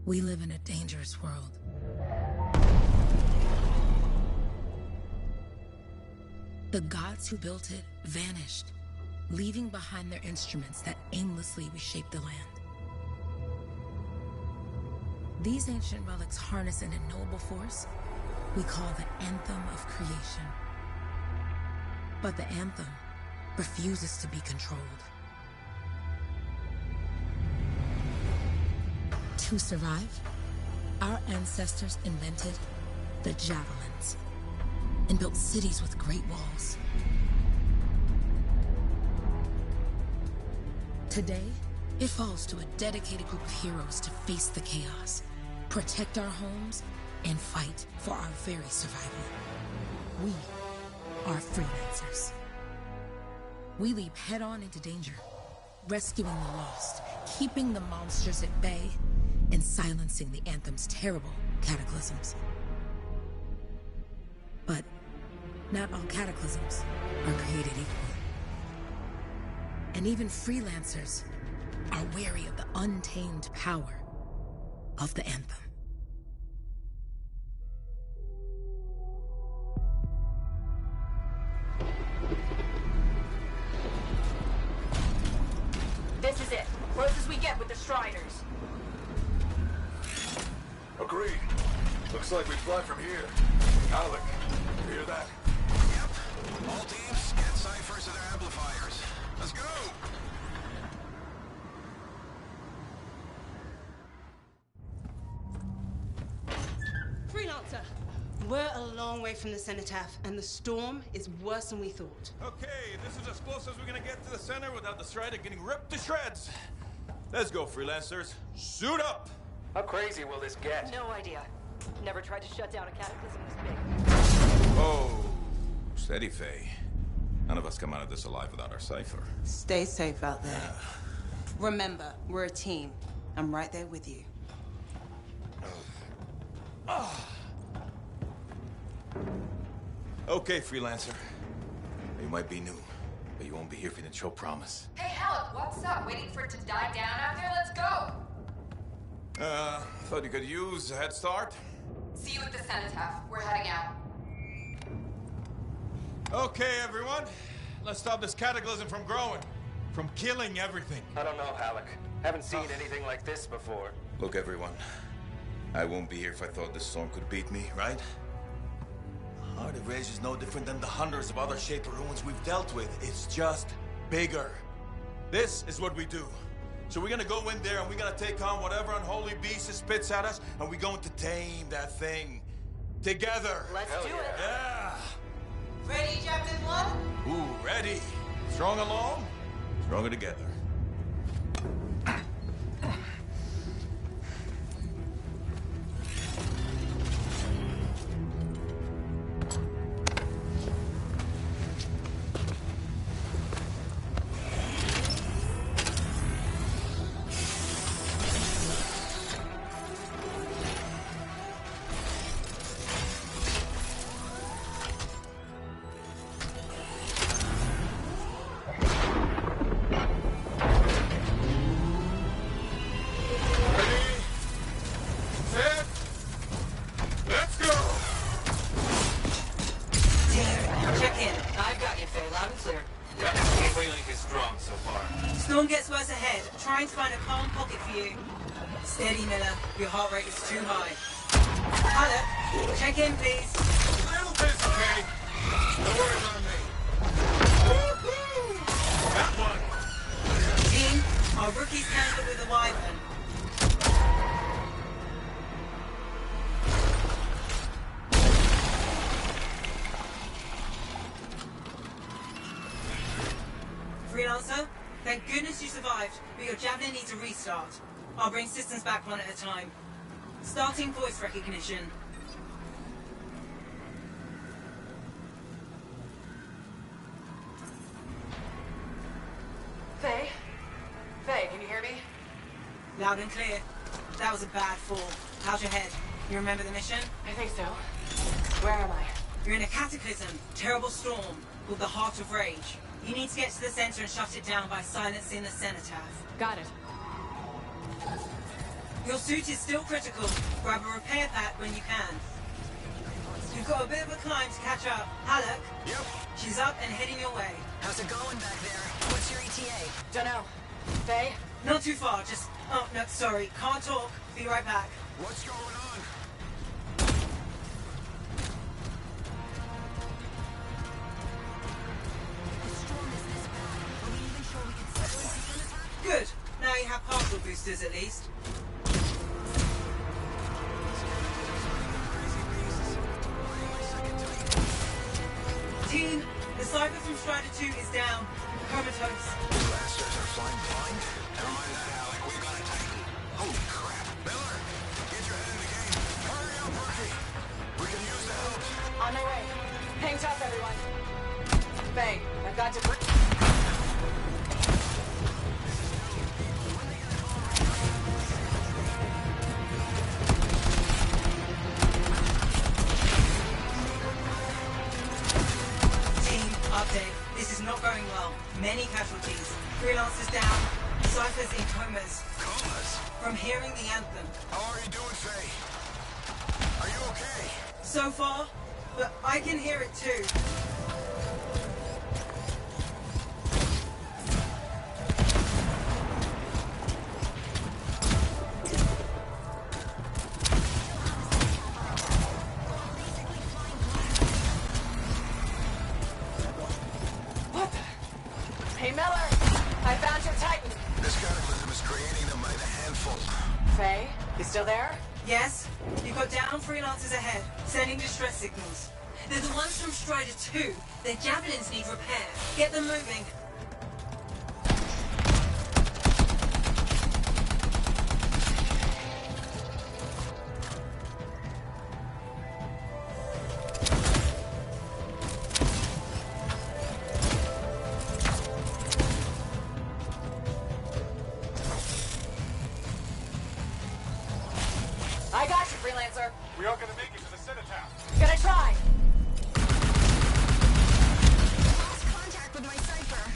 We live in a dangerous world. The gods who built it vanished, leaving behind their instruments that aimlessly reshape the land. These ancient relics harness an unknowable force we call the Anthem of creation. But the Anthem refuses to be controlled. To survive, our ancestors invented the javelins and built cities with great walls. Today, it falls to a dedicated group of heroes to face the chaos, protect our homes, and fight for our very survival. We are freelancers. We leap head-on into danger, rescuing the lost, keeping the monsters at bay, and silencing the Anthem's terrible cataclysms. But not all cataclysms are created equal. And even freelancers are wary of the untamed power of the Anthem. This is it. Close as we get with the Striders. Agreed. Looks like we fly from here. Alec, you hear that? Yep. All teams, get ciphers to their amplifiers. Let's go! Freelancer! We're a long way from the cenotaph, and the storm is worse than we thought. Okay, this is as close as we're gonna get to the center without the Strider getting ripped to shreds. Let's go, freelancers. Suit up! How crazy will this get? No idea. Never tried to shut down a cataclysm this big. Oh, steady, Faye. None of us come out of this alive without our cipher. Stay safe out there. Remember, we're a team. I'm right there with you. Okay, freelancer. You might be new, but you won't be here if you didn't show promise. Hey, Alec, what's up? Waiting for it to die down out there? Let's go! Thought you could use a head start. See you at the cenotaph. We're heading out. Okay, everyone. Let's stop this cataclysm from growing. From killing everything. I don't know, Alec. Haven't seen anything like this before. Look, everyone. I won't be here if I thought this storm could beat me, right? Heart of Rage is no different than the hundreds of other Shaper ruins we've dealt with. It's just bigger. This is what we do. So we're gonna go in there and we're gonna take on whatever unholy beast it spits at us, and we're going to tame that thing. Together. Let's do it. Yeah. Ready, Captain 1? Ooh, ready. Strong alone, stronger together. Storm gets worse ahead. Trying to find a calm pocket for you. Steady, Miller. Your heart rate is too high. Alec, check in, please. A little busy, Kay. No worries on me. That one. Team, our rookies handle with a wyvern. Freelancer, thank goodness you survived, but your javelin needs a restart. I'll bring systems back one at a time. Starting voice recognition. Faye? Faye, can you hear me? Loud and clear. That was a bad fall. How's your head? You remember the mission? I think so. Where am I? You're in a cataclysm, terrible storm, called the Heart of Rage. You need to get to the center and shut it down by silencing the cenotaph. Got it. Your suit is still critical. Grab a repair pack when you can. You've got a bit of a climb to catch up. Halleck? Yep. She's up and heading your way. How's it going back there? What's your ETA? Dunno. Faye? Not too far, just... Oh, no, sorry. Can't talk. Be right back. What's going on? Good. Now you have partial boosters at least. Team, the Cypher from Strider 2 is down. Comatose. Blasters are flying blind? Never mind that, Alec. We've got a Titan. Holy crap. Miller, get your head in the game. Hurry up, Murphy. We can use the help. On my way. Hang tough, everyone. Faye, I've got to... This is not going well. Many casualties. Freelancers down. Cypher's in comas. Comas? From hearing the anthem. How are you doing, Faye? Are you okay? So far, but I can hear it too. Hey, Miller! I found your Titan! This cataclysm is creating them by the handful. Faye, you still there? Yes, you've got down freelancers ahead, sending distress signals. They're the ones from Strider 2. Their javelins need repair. Get them moving. I got you, Freelancer. We aren't gonna make it to the cenotaph. Gonna try. Lost contact with my Cypher.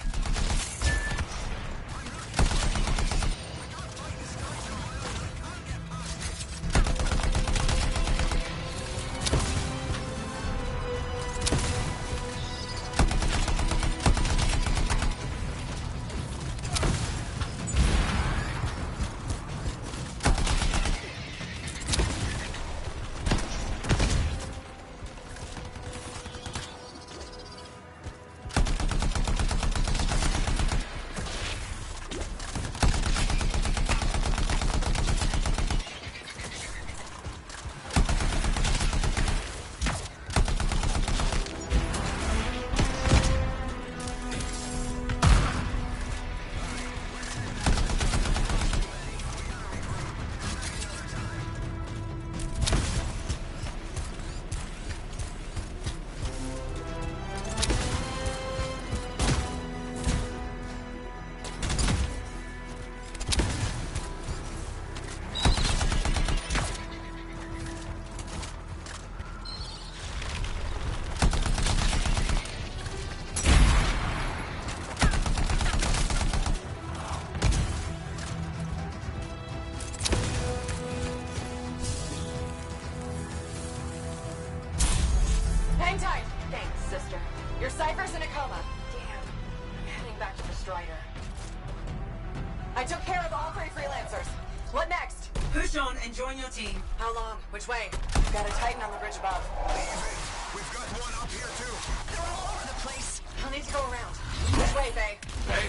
Hang tight. Thanks, sister. Your Cypher's in a coma. Damn. I'm heading back to the Strider. I took care of all 3 freelancers. What next? Push on and join your team. How long? Which way? Got a Titan on the bridge above. Leave it. We've got one up here, too. They're all over the place. I'll need to go around. Which way, Faye? Hey,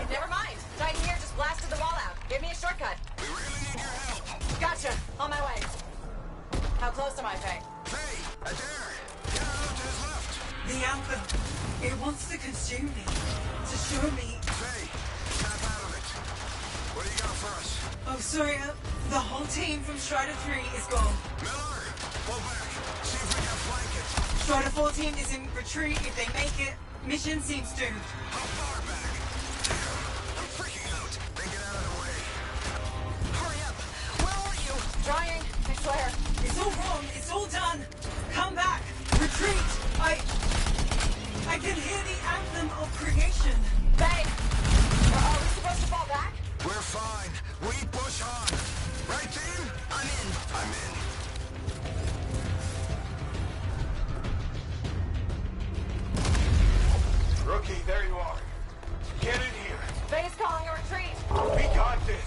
Never mind. Titan here just blasted the wall out. Give me a shortcut. we really need your help. Gotcha. On my way. How close am I, Faye? Faye, there. Get out to his left. The anthem. It wants to consume me. To show me. Faye, snap out of it. What do you got for us? Oh, sorry. The whole team from Strider 3 is gone. Miller, pull back. See if we can flank it. Strider 14 is in retreat. If they make it, mission seems doomed. How far back? I'm freaking out. Then get out of the way. Hurry up. Where are you? Trying. I swear. It's all wrong. It's all done. Come back. Retreat. I can hear the anthem of creation. Faye! fine. We push on. Right, team? I'm in. I'm in. Rookie, there you are. Get in here. Faye's calling a retreat. We got this.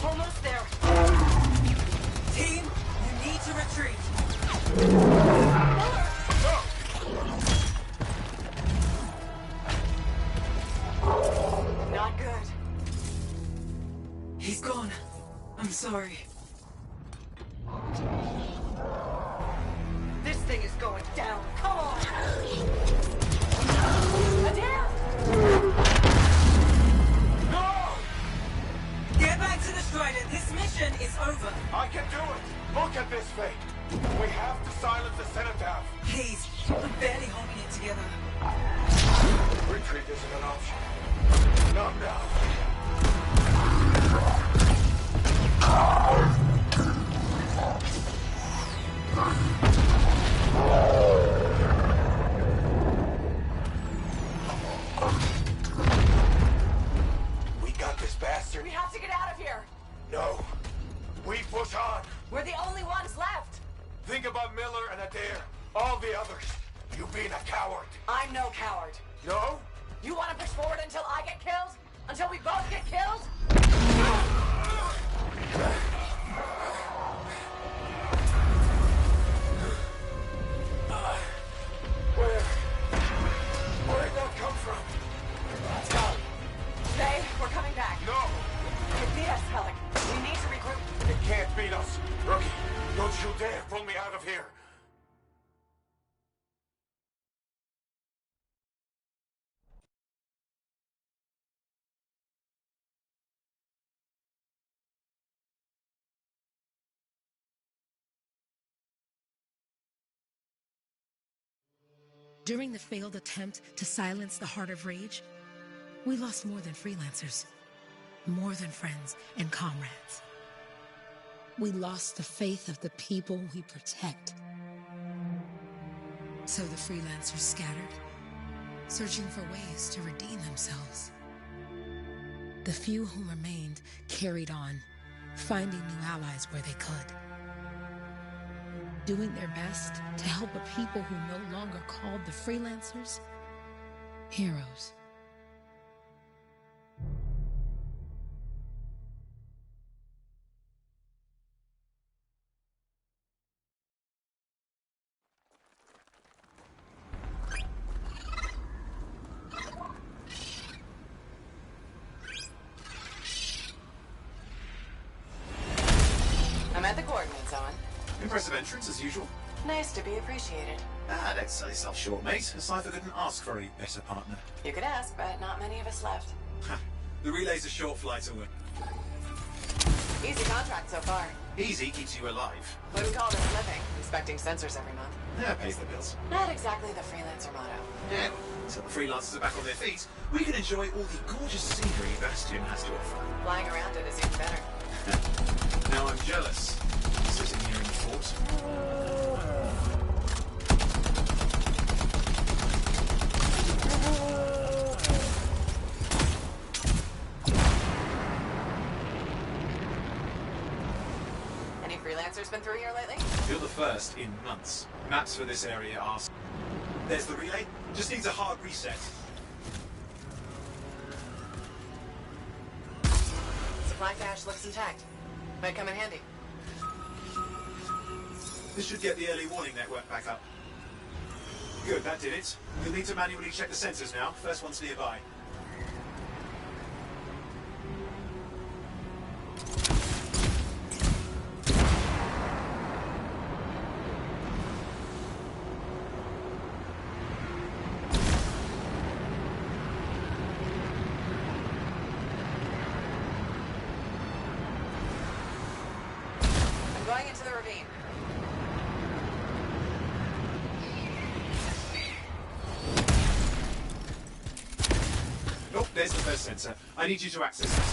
Almost there. Team, you need to retreat. Not good. He's gone. I'm sorry. This thing is going down. Come on. Adair! No! Get back to the Strider. This mission is over. I can do it. Look at this thing. We have to silence the cenotaph. Please, I'm barely holding it together. Retreat isn't an option. Not now. We got this bastard. We have to get out of here. No. We push on. We're the only ones left. Think about Miller and Adair. All the others. You being a coward. I'm no coward. No? You want to push forward until I get killed? Until we both get killed? Where'd that come from? Faye, we're coming back. No! You beat us, Helic. We need to regroup. It can't beat us. Rookie, don't you dare pull me out of here. During the failed attempt to silence the Heart of Rage, we lost more than freelancers, more than friends and comrades. We lost the faith of the people we protect. So the freelancers scattered, searching for ways to redeem themselves. The few who remained carried on, finding new allies where they could, doing their best to help a people who no longer called the freelancers heroes. I'm at the coordinates, Owen. Impressive entrance, as usual. Nice to be appreciated. Don't sell yourself short, mate. A cipher couldn't ask for a better partner. You could ask, but not many of us left. The relay's a short flight away. Easy contract so far. Easy keeps you alive. Wouldn't call this living, inspecting sensors every month. Yeah, pays the bills. Not exactly the freelancer motto. Yeah, until the freelancers are back on their feet, we can enjoy all the gorgeous scenery Bastion has to offer. Flying around it is even better. Now I'm jealous, sitting here in the fort. Any freelancers been through here lately? You're the first in months. Maps for this area are... There's the relay. Just needs a hard reset. Supply cache looks intact. Might come in handy. This should get the early warning network back up. Good, that did it. You'll need to manually check the sensors now. First one's nearby. I'm going into the ravine. Oh, there's the first sensor. I need you to access it.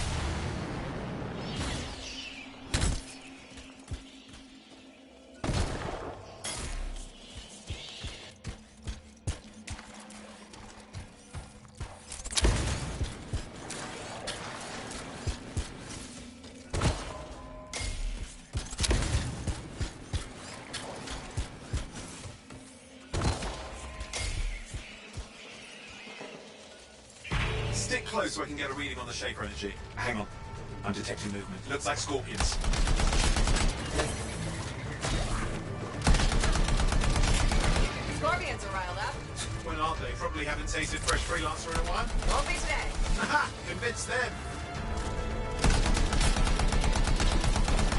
close so I can get a reading on the Shaper energy. Hang on. I'm detecting movement. Looks like scorpions. Scorpions are riled up. When aren't they? Probably haven't tasted fresh freelancer in a while. Won't be today. Haha! Convince them!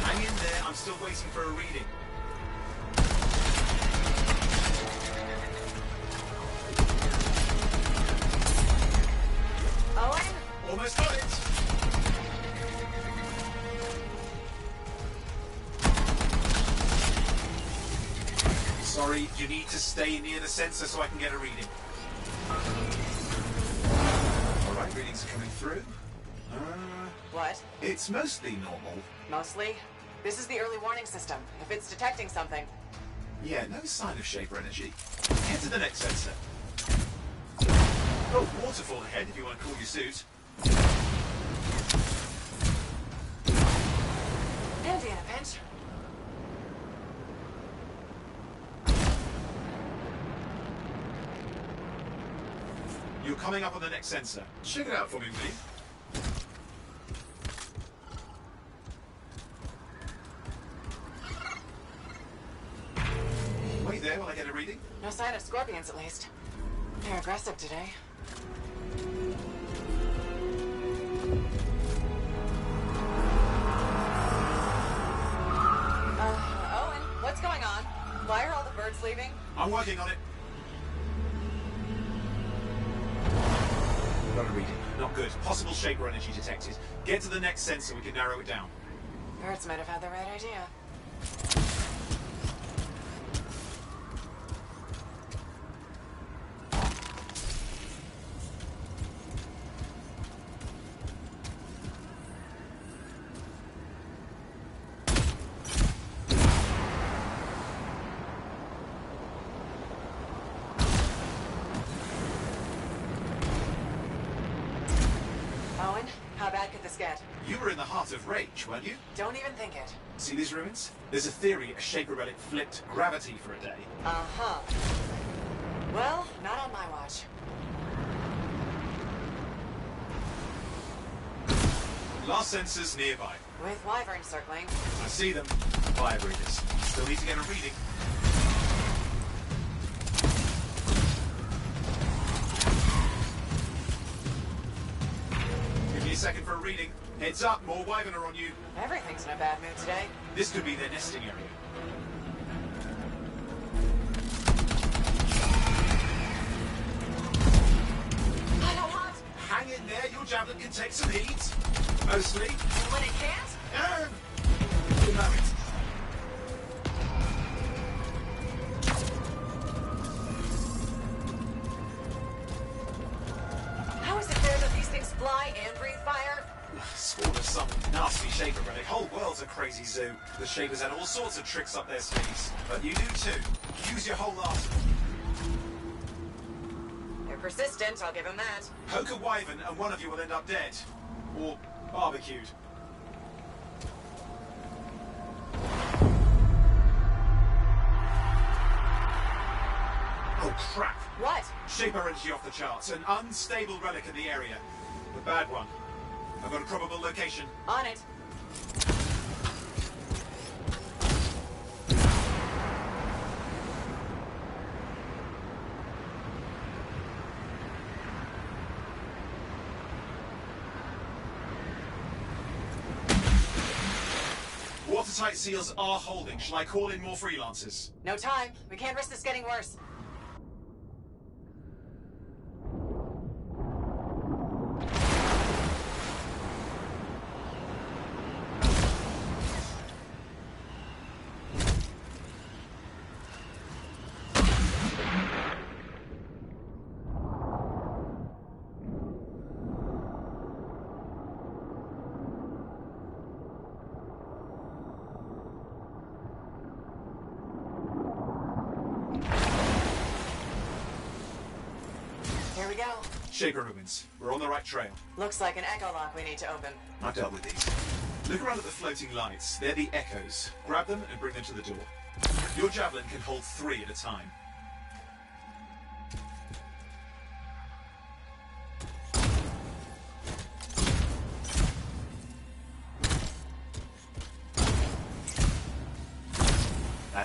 Hang in there, I'm still waiting for a reading. Owen? Almost got it! Sorry, you need to stay near the sensor so I can get a reading. Alright, readings are coming through. What? It's mostly normal. Mostly? This is the early warning system. If it's detecting something. Yeah, no sign of Shaper energy. Head to the next sensor. Oh, waterfall ahead if you want to cool your suit. Handy in a pinch. You're coming up on the next sensor. Check it out for me, will you? Wait there while I get a reading. No sign of scorpions, at least. They're aggressive today. Owen, what's going on? Why are all the birds leaving? I'm working on it. Got a reading. Not good. Possible Shaper energy detected. Get to the next sensor, we can narrow it down. Birds might have had the right idea. Owen, how bad could this get? You were in the heart of rage, weren't you? Don't even think it. See these ruins? There's a theory a Shaper relic flipped gravity for a day. Uh-huh. Well, not on my watch. Last sensors nearby. With wyvern circling. I see them. Fire breathers. Still need to get a reading. Give me a second for a reading. Heads up, more wyvern are on you. Everything's in a bad mood today. This could be their nesting area. I know what? Hang in there, your javelin can take some heat. Mostly. When it can't? You know it. How is it fair that these things fly and breathe fire? Spawn of some nasty Shaper relic. Whole world's a crazy zoo. The Shapers had all sorts of tricks up their sleeves. But you do too. Use your whole arsenal. They're persistent, I'll give them that. Poke a wyvern and one of you will end up dead. Or barbecued. Oh crap! What? Shaper energy off the charts. An unstable relic in the area. The bad one. I've got a probable location. On it. Watertight seals are holding. Shall I call in more freelancers? No time. We can't risk this getting worse. Here we go. Shaper ruins. We're on the right trail. Looks like an echo lock we need to open. I've dealt with these. Look around at the floating lights. They're the echoes. Grab them and bring them to the door. Your javelin can hold 3 at a time.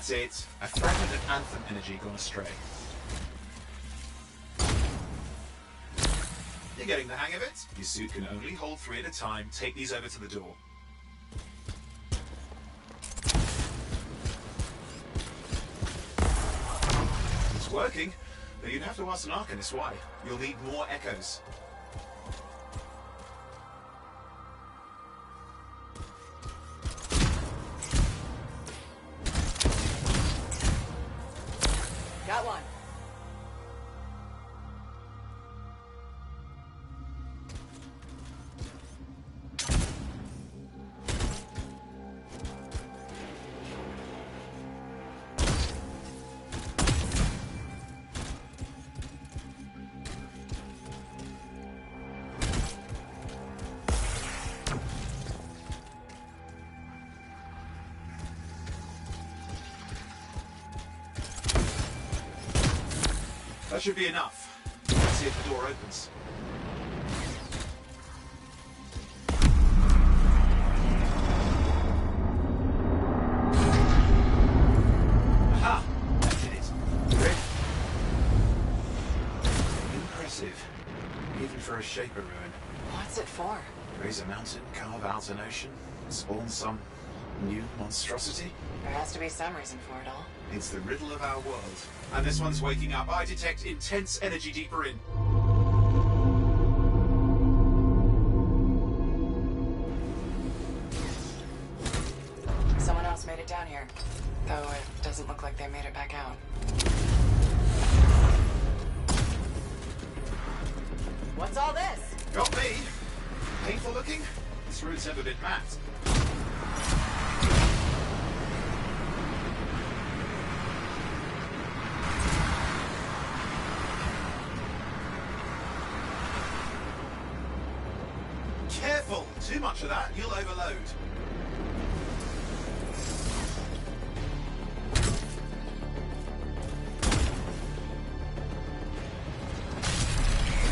That's it. A fragment of Anthem energy gone astray. You're getting the hang of it. Your suit can only hold 3 at a time. Take these over to the door. It's working, but you'd have to ask an Arcanist why. You'll need more echoes. Got one. That should be enough. Let's see if the door opens. Aha! That did it. Ready? Impressive. Even for a Shaper ruin. What's it for? Raise a mountain, carve out an ocean, spawn some new monstrosity. There has to be some reason for it all. It's the riddle of our world. And this one's waking up. I detect intense energy deeper in. Someone else made it down here. Though it doesn't look like they made it back out. What's all this? Got me. Painful looking? This route's never been mapped. Careful! Too much of that, you'll overload.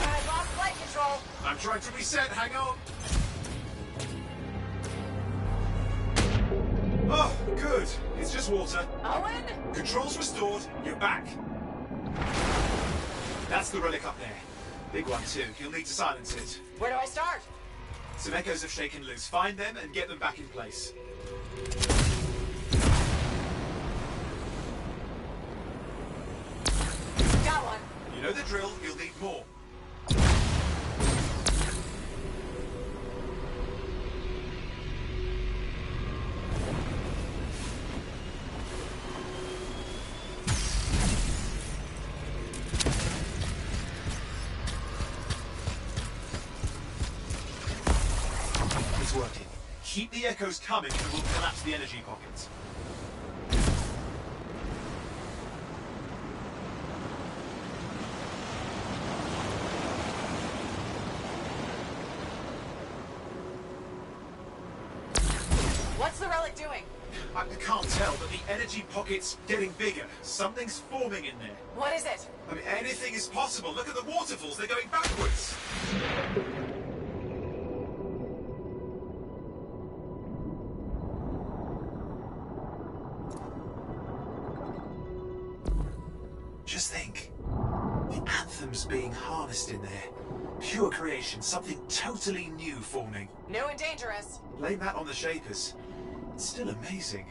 I lost flight control. I'm trying to reset, hang on. Oh, good. It's just water. Owen? Controls restored, you're back. That's the relic up there. Big one too, you'll need to silence it. Where do I start? Some echoes have shaken loose. Find them and get them back in place. Got one. You know the drill, you'll need more. It's working. Keep the echoes coming and we'll collapse the energy pockets. What's the relic doing? I can't tell, but the energy pocket's getting bigger. Something's forming in there. What is it? I mean, anything is possible. Look at the waterfalls, they're going backwards. Just think. The Anthem's being harnessed in there. Pure creation, something totally new forming. New and dangerous. Blame that on the Shapers. It's still amazing.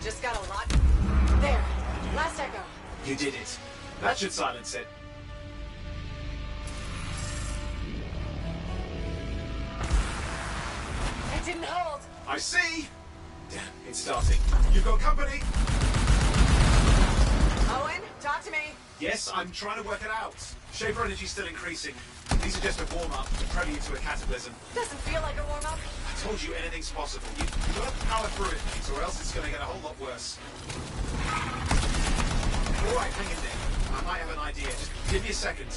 Just got a lot. There. Last echo. You did it. That should silence it. It didn't hold. I see. Damn, it's starting. You've got company. Owen, talk to me. Yes, I'm trying to work it out. Shaper energy's still increasing. These are just a warm-up, a prelude to a cataclysm. Doesn't feel like a warm-up. I told you anything's possible. You've got to power through it, mate, or else it's going to get a whole lot worse. All right, hang in there. I might have an idea. Just give me a second.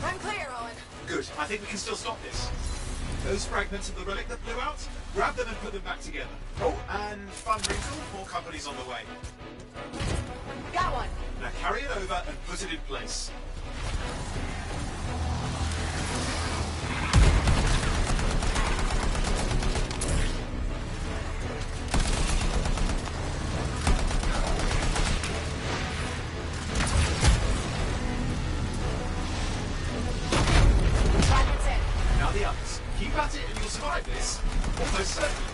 I'm clear, Owen. Good. I think we can still stop this. Those fragments of the relic that blew out, grab them and put them back together. Oh, and fun wrinkle, more companies on the way. Got one. Now carry it over and put it in place. Fragments in. Now the others. Keep at it and you'll survive this. Almost certainly.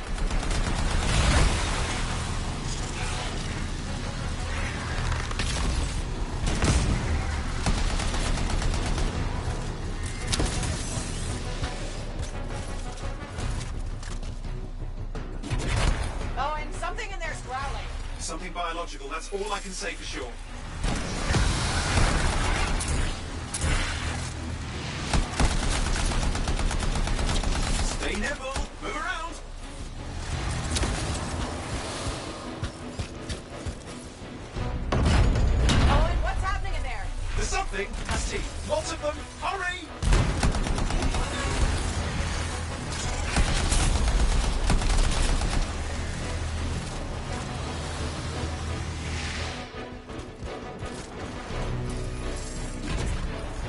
Owen, something in there's growling. Something biological, that's all I can say for sure. Stay nimble, move around. Owen, what's happening in there? There's something, has teeth. Lots of them, hurry!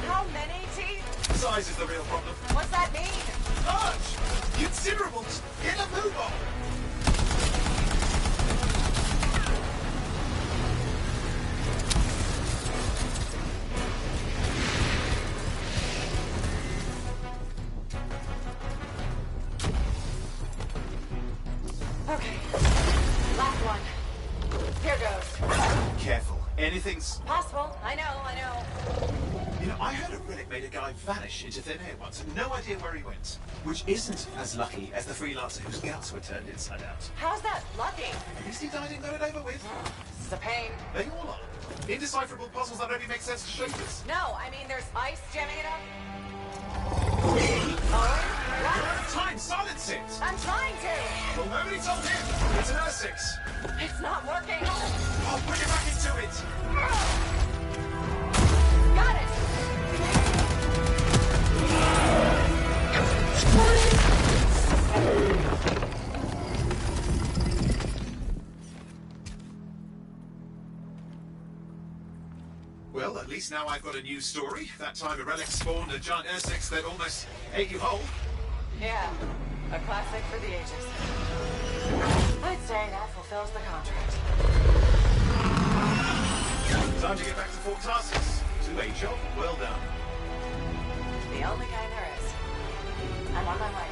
How many teeth? Size is the real problem. What's that mean? Large! Considerable! Get a move on! Okay. Last one. Here goes. Careful, anything's... Possible. I know. You know, I heard a relic made a guy vanish into thin air once and no idea where he went. Which isn't as lucky as the freelancer whose guts were turned inside out. How's that lucky? At least he died and got it over with. This is a pain. They all are. Indecipherable puzzles that only make sense to shapers. No, I mean there's ice jamming it up. Owen, what? Time, silence it! I'm trying to. Well, nobody told him. It's an R6. It's not working. I'll put you back into it. Got it. Well, at least now I've got a new story. That time a relic spawned a giant R6 that almost ate you whole. Yeah, a classic for the ages. I'd say that fulfills the contract. Time to get back to Fort Tarsus. To a job well done. The only kind there is. I'm on my way.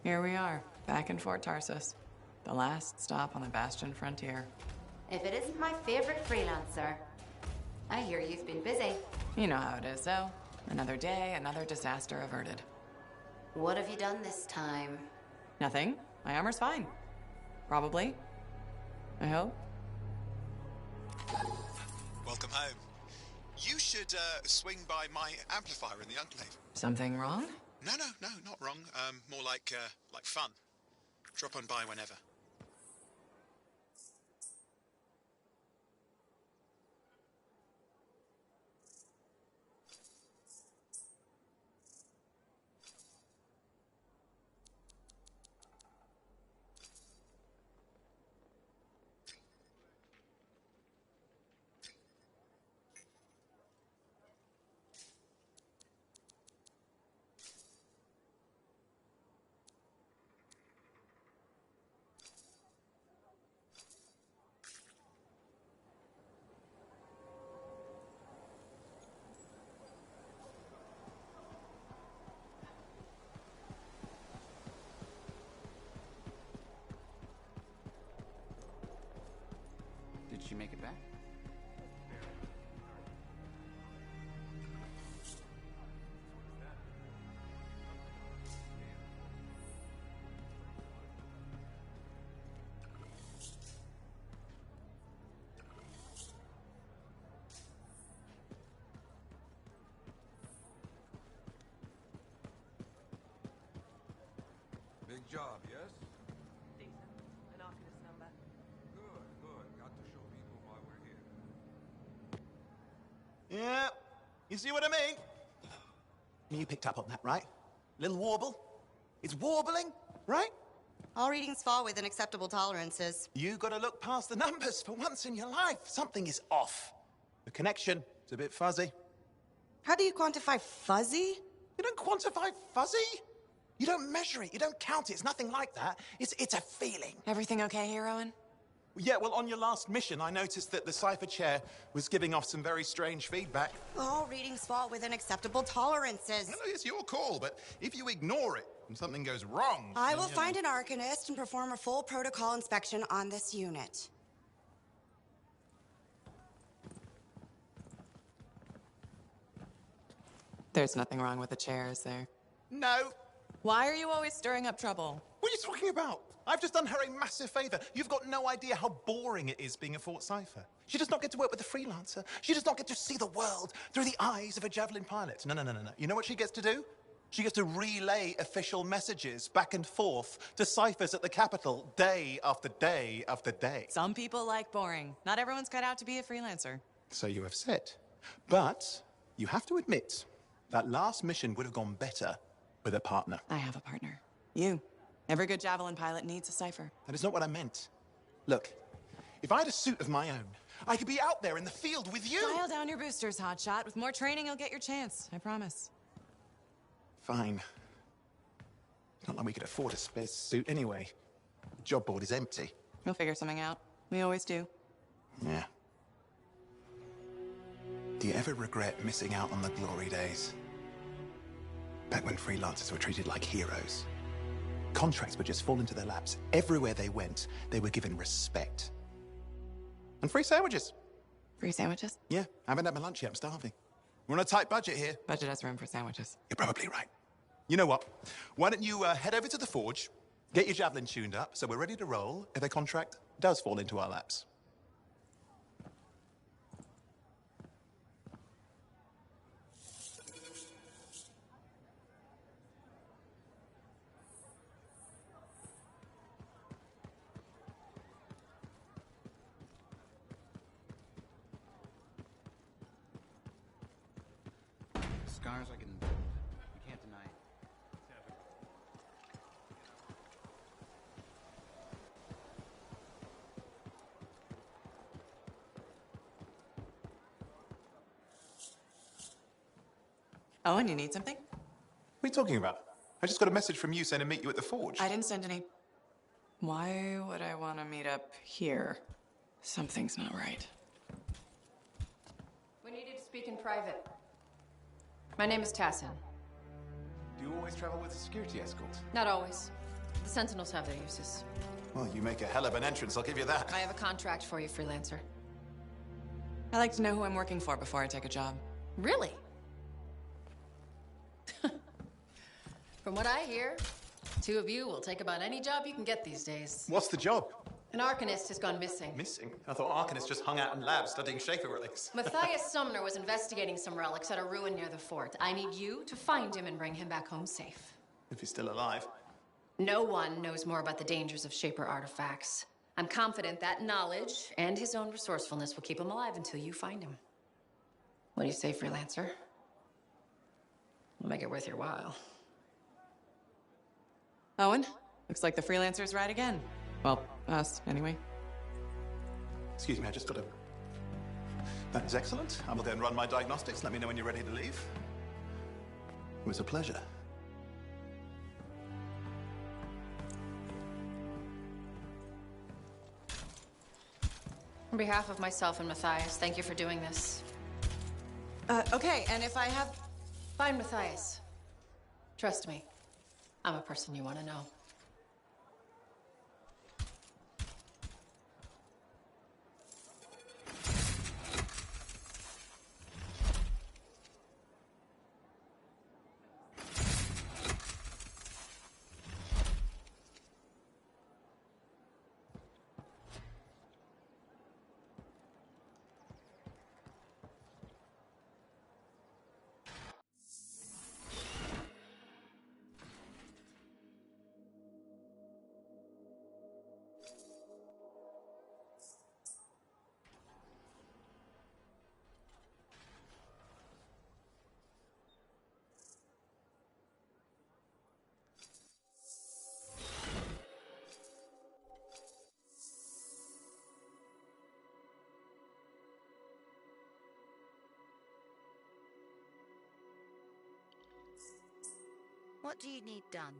Here we are, back in Fort Tarsus. The last stop on the Bastion frontier. If it isn't my favorite freelancer. I hear you've been busy. You know how it is, though. Another day, another disaster averted. What have you done this time? Nothing. My armor's fine. Probably. I hope. Welcome home. You should swing by my amplifier in the Enclave. Something wrong? No, not wrong. More like fun. Drop on by whenever. Did she make it back? Big job, yes? Decent. An Arcanist number. Good. Got to show people why we're here. Yeah, you see what I mean? You picked up on that, right? Little warble? It's warbling, right? All readings fall within acceptable tolerances. You gotta look past the numbers for once in your life. Something is off. The connection is a bit fuzzy. How do you quantify fuzzy? You don't quantify fuzzy? You don't measure it, you don't count it, it's nothing like that. It's a feeling. Everything okay here, Owen? Yeah, well, on your last mission, I noticed that the cipher chair was giving off some very strange feedback. All readings fall within acceptable tolerances. Well, it's your call, but if you ignore it and something goes wrong... I will find an Arcanist and perform a full protocol inspection on this unit. There's nothing wrong with the chair, is there? No. Why are you always stirring up trouble? What are you talking about? I've just done her a massive favor. You've got no idea how boring it is being a Fort Cipher. She does not get to work with a freelancer. She does not get to see the world through the eyes of a Javelin pilot. No. You know what she gets to do? She gets to relay official messages back and forth to ciphers at the Capitol day after day after day. Some people like boring. Not everyone's cut out to be a freelancer. So you have said. But you have to admit, that last mission would have gone better with a partner. I have a partner. You. Every good Javelin pilot needs a cipher. That is not what I meant. Look, if I had a suit of my own, I could be out there in the field with you. Dial down your boosters, hotshot. With more training, you'll get your chance. I promise. Fine. It's not like we could afford a spare suit anyway. The job board is empty. We'll figure something out. We always do. Yeah. Do you ever regret missing out on the glory days? Back when freelancers were treated like heroes. Contracts would just fall into their laps. Everywhere they went, they were given respect. And free sandwiches. Free sandwiches? Yeah, I haven't had my lunch yet. I'm starving. We're on a tight budget here. Budget has room for sandwiches. You're probably right. You know what? Why don't you head over to the forge, get your Javelin tuned up, so we're ready to roll if a contract does fall into our laps. Scars I can... You can't deny it. Owen, you need something? What are you talking about? I just got a message from you saying to meet you at the forge. I didn't send any. Why would I want to meet up here? Something's not right. We needed to speak in private. My name is Tassin. Do you always travel with a security escort? Not always. The Sentinels have their uses. Well, you make a hell of an entrance, I'll give you that. I have a contract for you, freelancer. I like to know who I'm working for before I take a job. Really? From what I hear, two of you will take about any job you can get these days. What's the job? An Arcanist has gone missing. Missing? I thought Arcanists just hung out in labs studying Shaper relics. Matthias Sumner was investigating some relics at a ruin near the fort. I need you to find him and bring him back home safe. If he's still alive. No one knows more about the dangers of Shaper artifacts. I'm confident that knowledge and his own resourcefulness will keep him alive until you find him. What do you say, freelancer? We'll make it worth your while. Owen, looks like the freelancer's right again. Well, us, anyway. Excuse me, I just got to... That is excellent. I will then run my diagnostics. Let me know when you're ready to leave. It was a pleasure. On behalf of myself and Matthias, thank you for doing this. Okay, and if I have... Find Matthias. Trust me, I'm a person you want to know. What do you need done?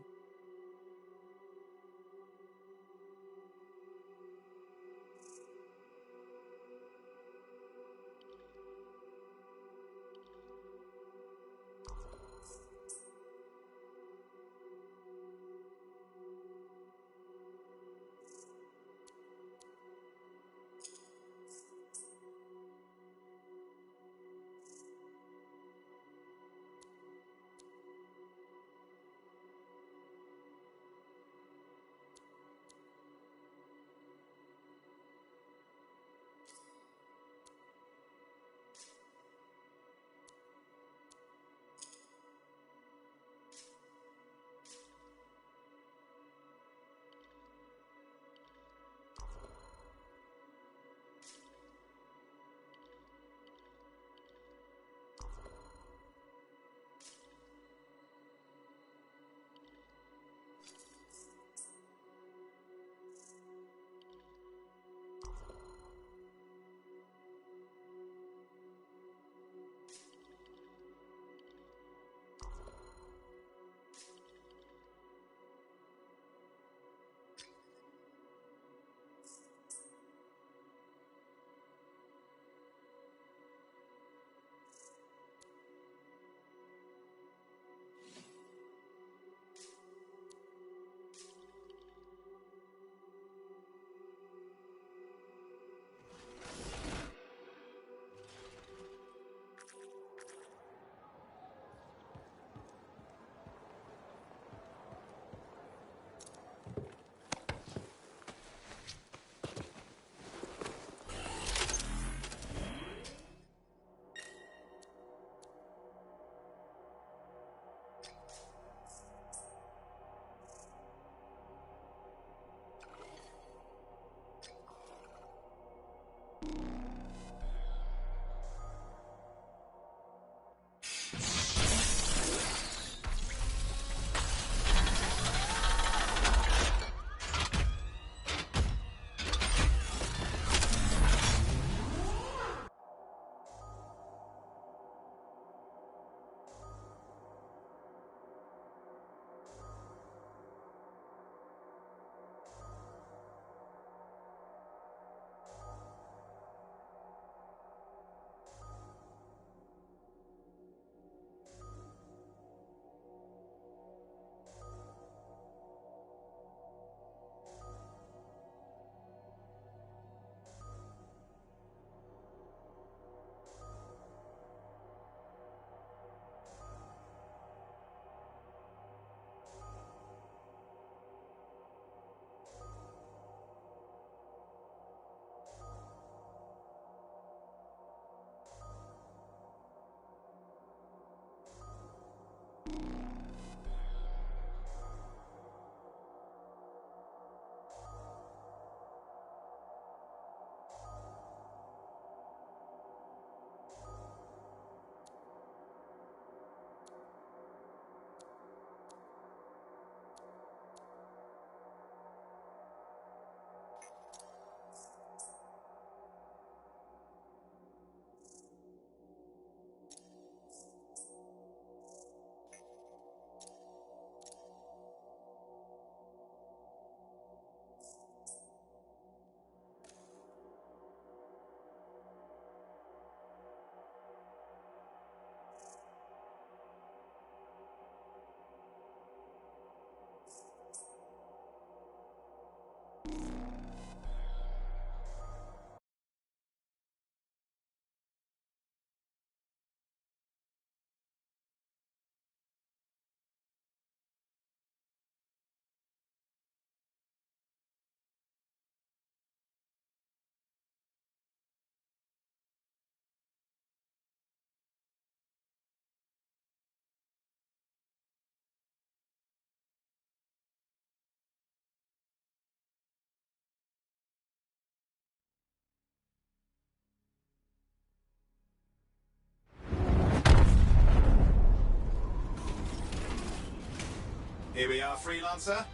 Here we are, Freelancer.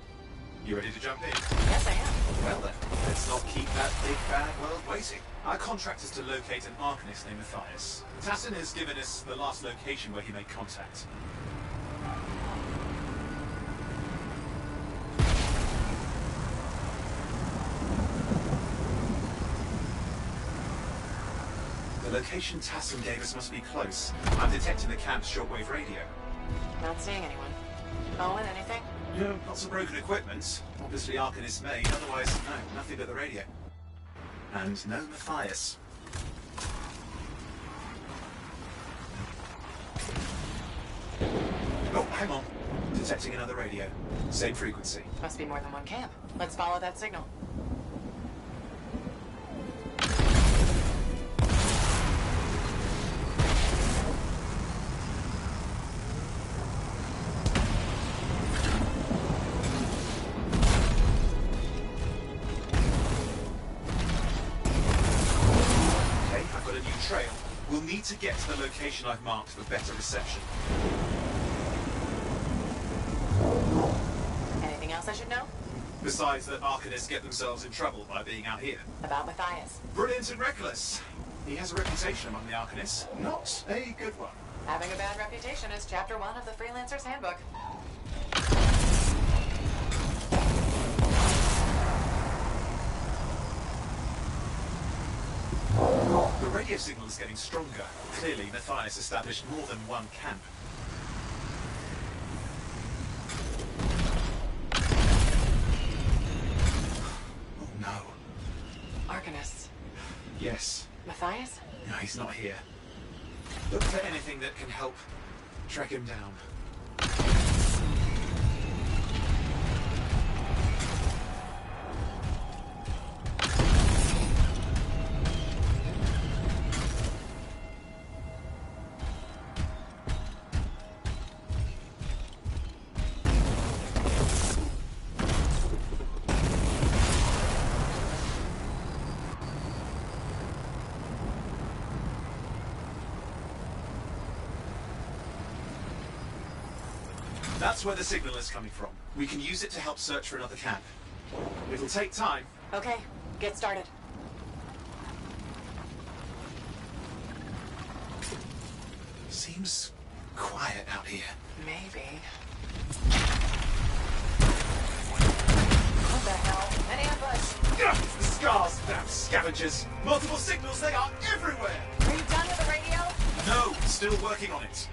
You ready to jump in? Yes, I am. Well then, let's not keep that big bad world waiting. Our contract is to locate an Arcanist named Matthias. Tassin has given us the last location where he made contact. The location Tassin gave us must be close. I'm detecting the camp's shortwave radio. Not seeing anyone. Owen, anything? No, lots of broken equipment. Obviously Arcanist made, otherwise, no, nothing but the radio. And no Matthias. Oh, hang on. Detecting another radio. Same frequency. Must be more than one camp. Let's follow that signal. We'll need to get to the location I've marked for better reception. Anything else I should know? Besides that Arcanists get themselves in trouble by being out here. About Matthias. Brilliant and reckless. He has a reputation among the Arcanists. Not a good one. Having a bad reputation is chapter 1 of the Freelancer's Handbook. The radio signal is getting stronger. Clearly, Matthias established more than one camp. Oh no. Arcanists. Yes. Matthias? No, he's not here. Look for anything that can help track him down. That's where the signal is coming from. We can use it to help search for another camp. It'll take time. Okay, get started. Seems quiet out here. Maybe. What the hell? Any ambush? Ugh, the scars, damn scavengers. Multiple signals, they are everywhere. Are you done with the radio? No, still working on it.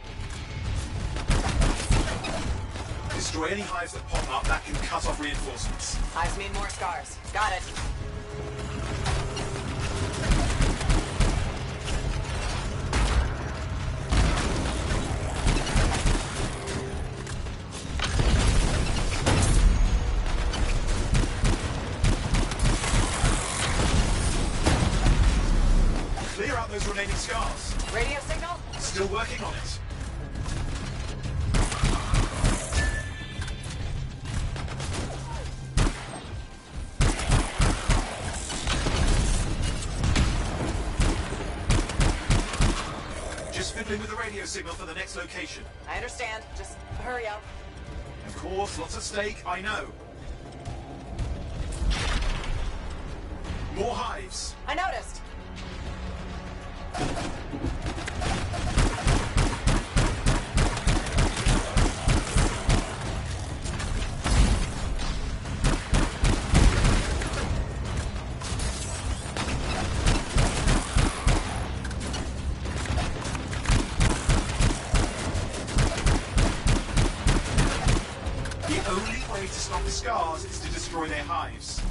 Destroy any hives that pop up that can cut off reinforcements. Hives mean more scars. Got it. Clear out those remaining scars. Radio signal? Still working on it. Just fiddling with the radio signal for the next location. I understand. Just hurry up. Of course, lots at stake, I know. More hives. I noticed. The only way to stop the scars is to destroy their hives.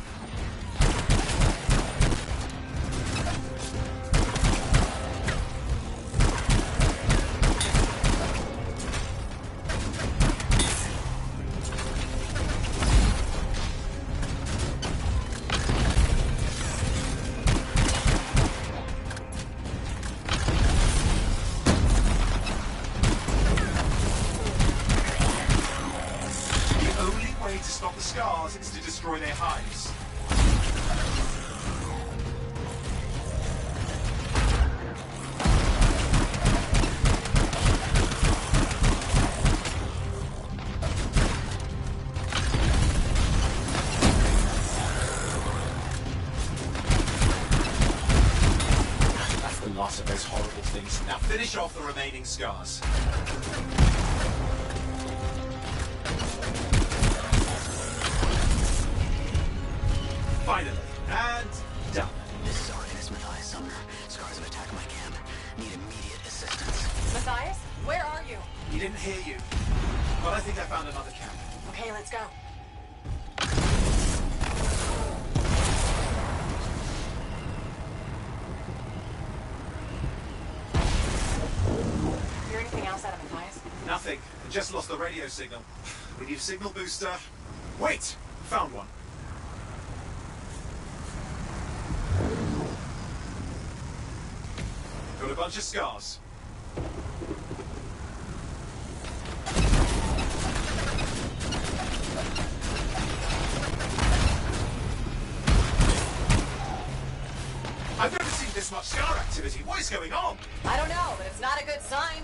To stop the scars is to destroy their hives. That's the last of those horrible things. Now finish off the remaining scars. Finally, and done. This is Arcanist Matthias Sumner. Scars have attacked my camp. Need immediate assistance. Matthias, where are you? He didn't hear you, but I think I found another camp. Okay, let's go. Hear anything else out of Matthias? Nothing. I just lost the radio signal. We need a signal booster. Wait! Found one. Got a bunch of scars. I've never seen this much scar activity. What is going on? I don't know, but it's not a good sign.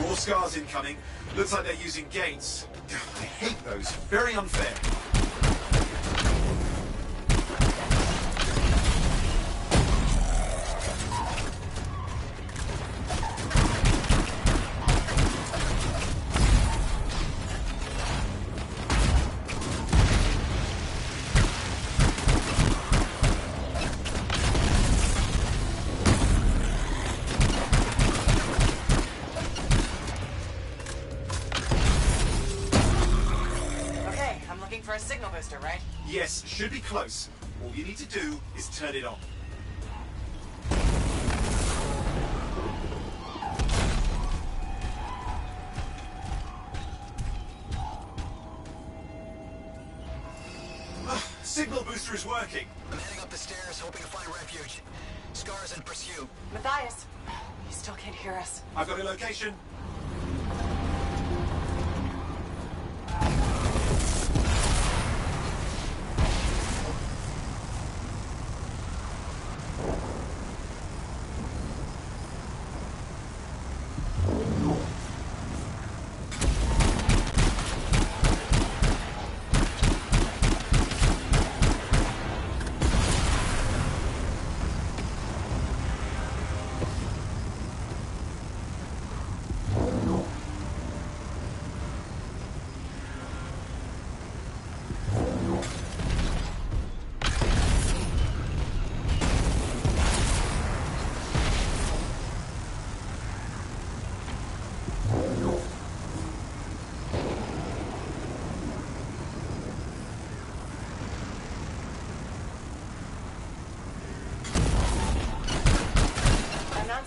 More scars incoming. Looks like they're using gates. I hate those. Very unfair. For a signal booster, right? Yes, should be close. All you need to do is turn it on. Signal booster is working. I'm heading up the stairs, hoping to find refuge. Scars in pursuit. Matthias, he still can't hear us. I've got a location.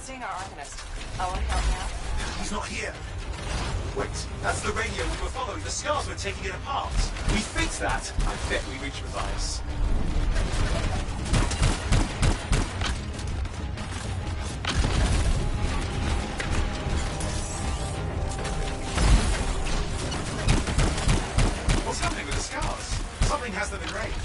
Seeing our Arcanist. I want to help me out. He's not here. Wait, that's the radio we were following. The scars were taking it apart. We fixed that. I bet we reached Matthias. What's happening with the scars? Something has them enraged.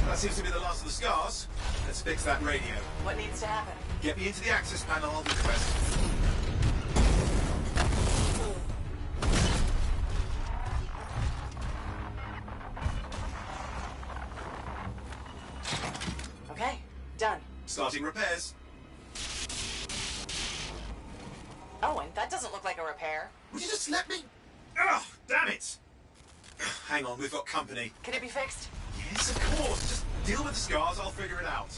That seems to be the last of the scars. Let's fix that radio. What needs to happen? Get me into the access panel, I'll do the rest. Okay, done. Starting repairs. Owen, that doesn't look like a repair. Would you just let me? Ugh, damn it! Hang on, we've got company. Can it be fixed? Yes, of course. Just deal with the scars, I'll figure it out.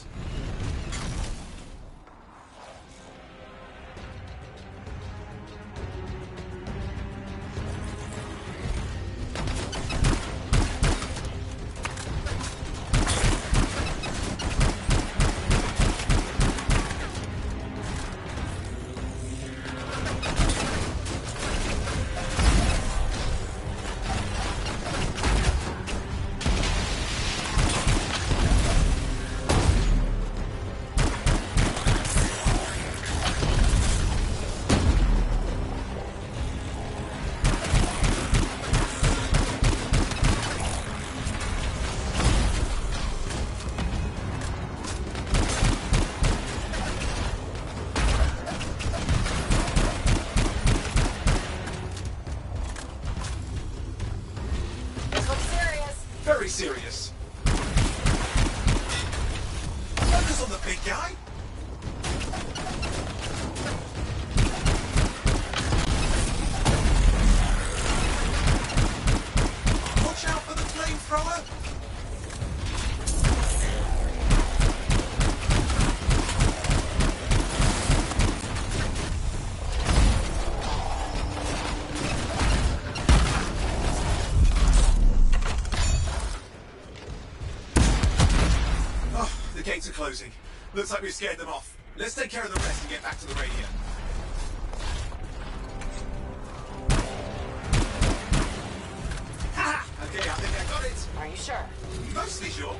Very serious. Focus on the big guy. Watch out for the flamethrower. The gates are closing. Looks like we've scared them off. Let's take care of the rest and get back to the radio. Ha! Okay, I think I got it. Are you sure? Mostly sure.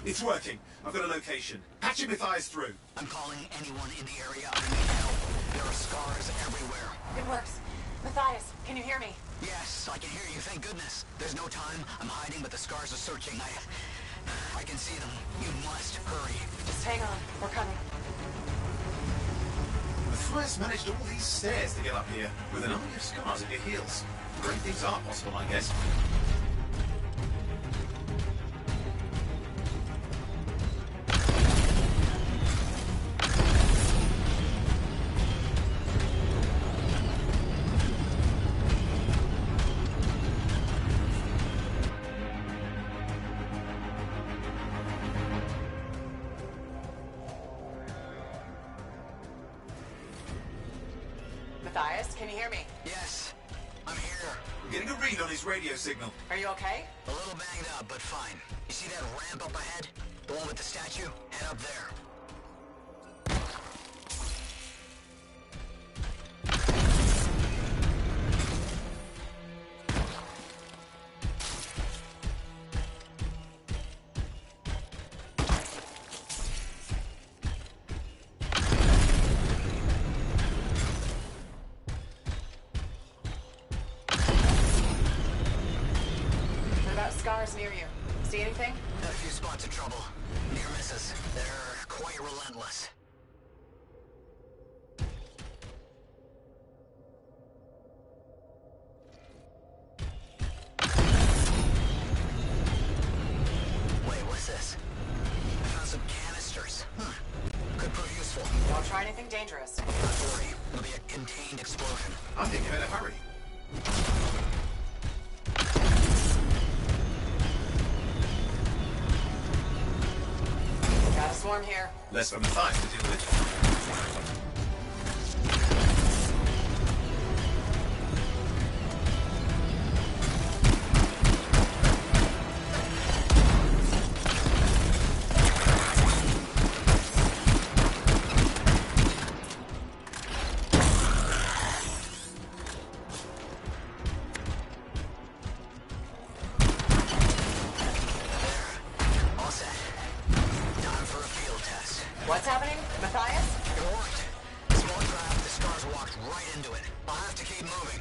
It's working. I've got a location. Patching Matthias through. I'm calling anyone in the area I need help. There are scars everywhere. It works. Matthias, can you hear me? Yes, I can hear you, thank goodness. There's no time. I'm hiding, but the scars are searching. I can see them. You must hurry. Just hang on. We're coming. Matthias managed all these stairs to get up here with an army of scars at your heels. Great things are possible, I guess. Matthias, can you hear me? Yes, I'm here. I'm getting a read on his radio signal. Are you okay? A little banged up, but fine. You see that ramp up ahead? The one with the statue? Head up there. Scars near you. See anything? A few spots of trouble. Near misses. They're quite relentless. Wait, what's this? I found some canisters. Could prove useful. Don't try anything dangerous. Not to worry. It'll be a contained explosion. I think you better hurry. Got a swarm here. Less for Matthias to deal with. What's happening? Matthias? You're right. Small trap, the scars walked right into it. I'll have to keep moving.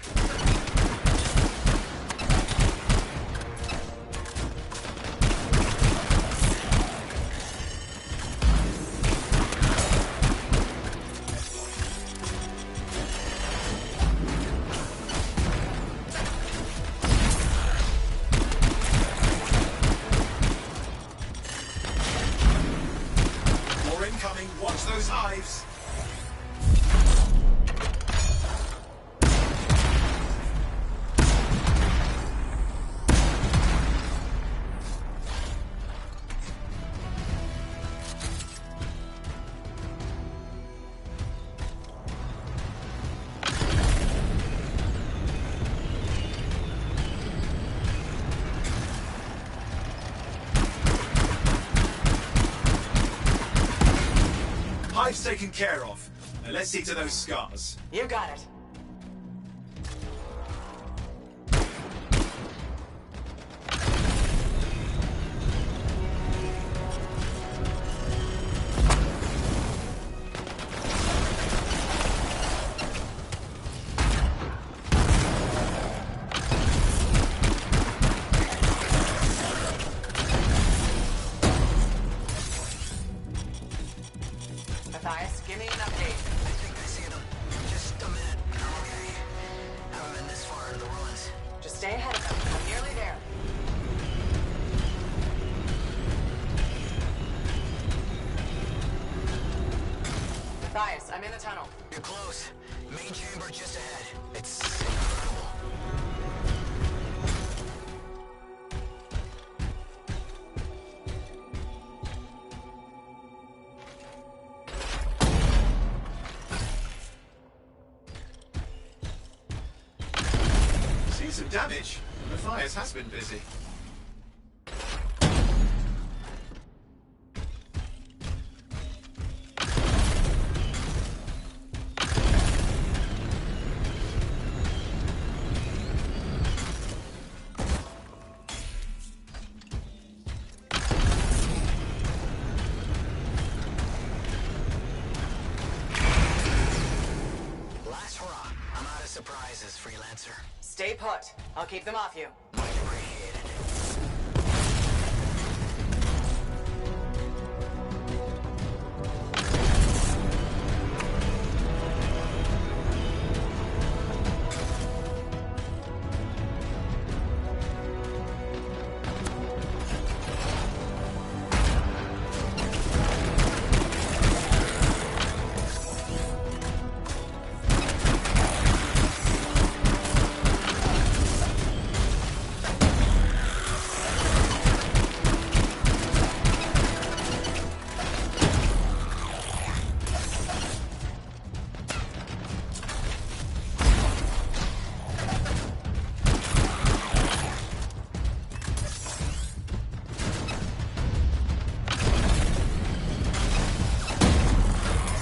More incoming. Watch those hives. Hive's taken care of. Now let's see to those scars. You got it. Matthias, give me an update. I think I see them. Just a minute. I'm okay. Haven't been this far into the ruins. Just stay ahead of them. I'm nearly there. Matthias, I'm in the tunnel. You're close. Main chamber just ahead. It's incredible. See some damage. Matthias has been busy. Last hurrah. I'm out of surprises, freelancer. Stay put. I'll keep them off you. Much appreciated.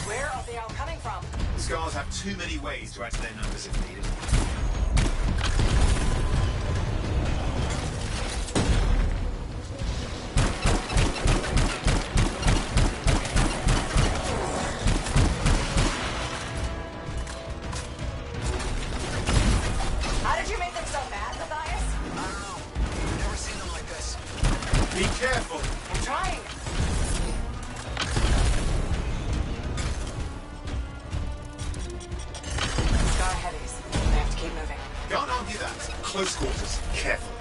Where are they all coming from? Scars have too many ways to add to their numbers if needed. How did you make them so mad, Matthias? I don't know. Never seen them like this. Be careful. I'm trying. Scar heavies. I have to keep moving. Can't argue that. Close quarters. Careful.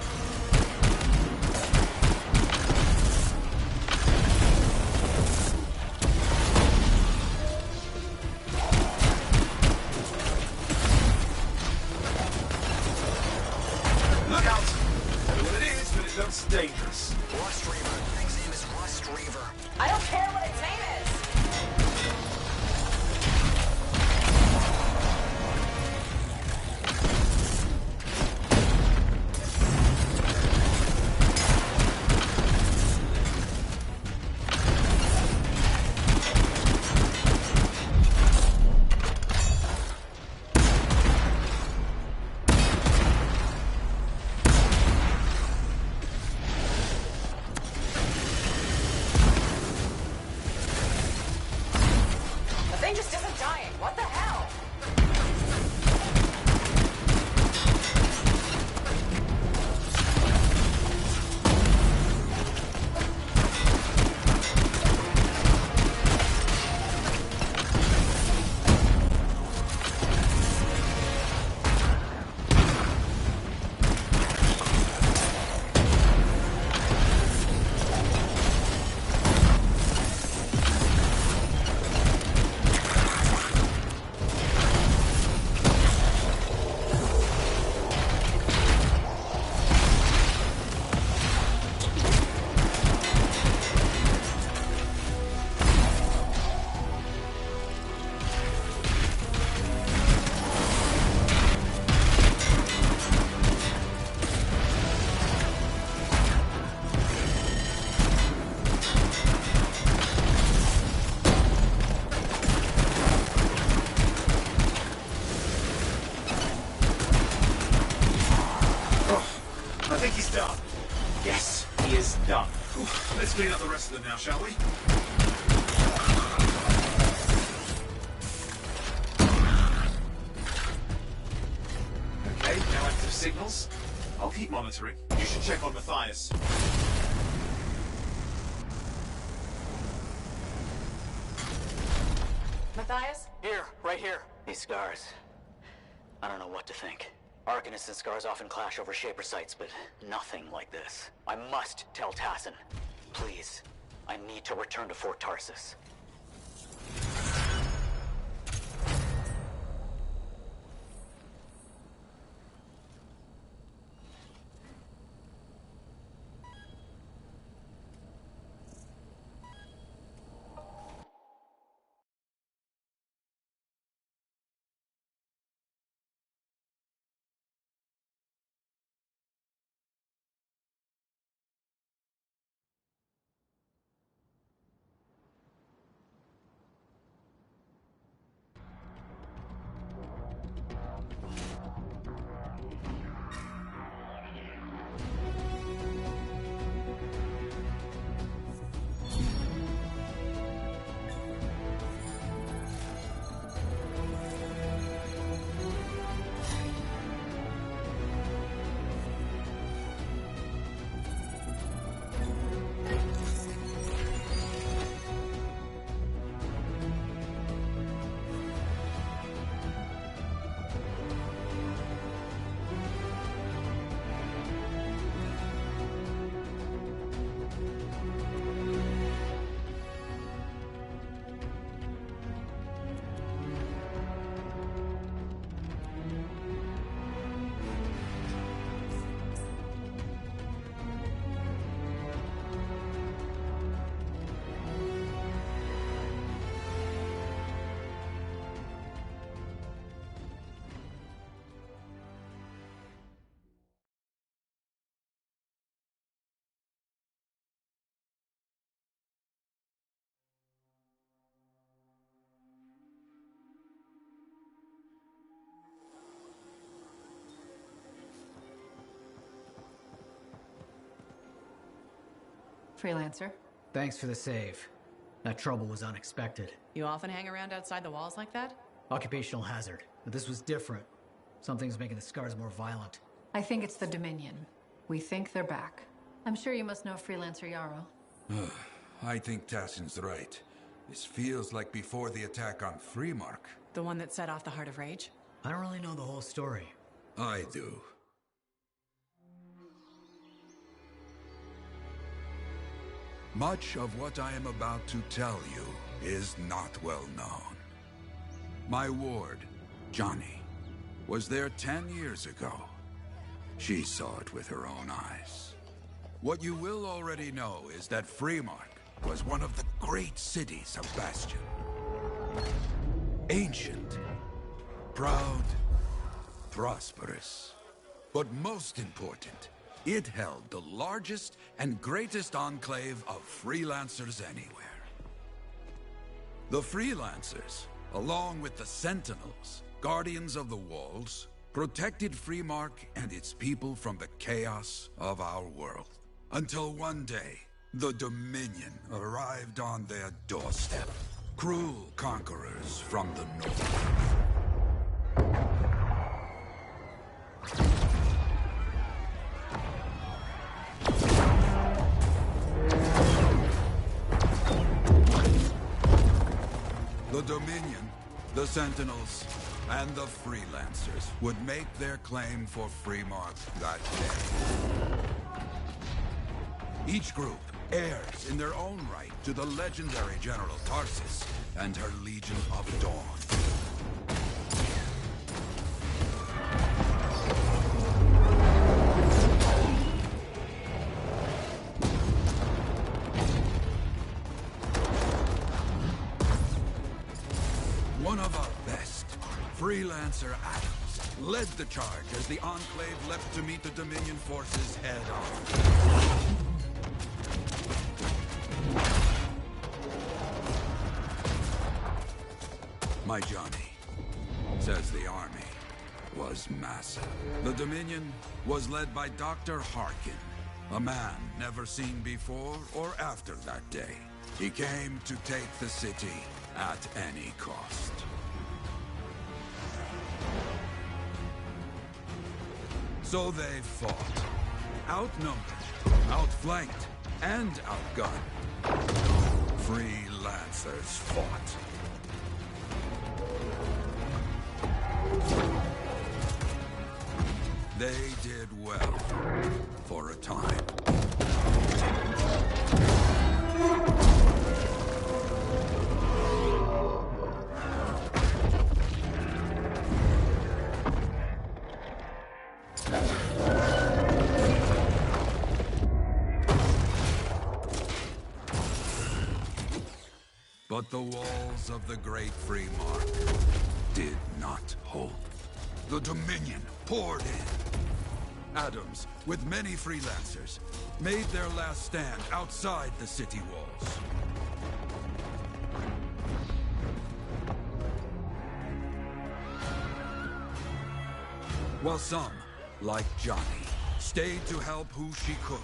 Look out! I don't know what it is, but it looks dangerous. Rust Reaver. Thing's name is Rust Reaver. I don't care what its name is. Let's clean up the rest of them now, shall we? Okay, now active signals. I'll keep monitoring. You should check on Matthias. Matthias? Here, right here. These scars. I don't know what to think. Arcanists and scars often clash over Shaper sites, but nothing like this. I must tell Tassin. Please. I need to return to Fort Tarsus. Freelancer. Thanks for the save. That trouble was unexpected. You often hang around outside the walls like that? Occupational hazard. But this was different. Something's making the scars more violent. I think it's the Dominion. We think they're back. I'm sure you must know Freelancer Yarrow. I think Tassin's right. This feels like before the attack on Freemark. The one that set off the Heart of Rage? I don't really know the whole story. I do. Much of what I am about to tell you is not well known. My ward, Johnny, was there 10 years ago. She saw it with her own eyes. What you will already know is that Freemark was one of the great cities of Bastion. Ancient, proud, prosperous. But most important, it held the largest and greatest enclave of freelancers anywhere. The freelancers, along with the Sentinels, guardians of the walls, protected Freemark and its people from the chaos of our world. Until one day, the Dominion arrived on their doorstep. Cruel conquerors from the north. The Dominion, the Sentinels, and the Freelancers would make their claim for Freemark that day. Each group heirs in their own right to the legendary General Tarsus and her Legion of Dawn. One of our best, Freelancer Adams, led the charge as the Enclave left to meet the Dominion forces head-on. My Johnny says the army was massive. The Dominion was led by Dr. Harkin, A man never seen before or after that day. He came to take the city at any cost. So they fought. Outnumbered, outflanked, and outgunned. Freelancers fought. They did well for a time. But the walls of the Great Free Mark did not hold. The Dominion poured in. Adams, with many freelancers, made their last stand outside the city walls. While some, like Johnny, stayed to help who she could.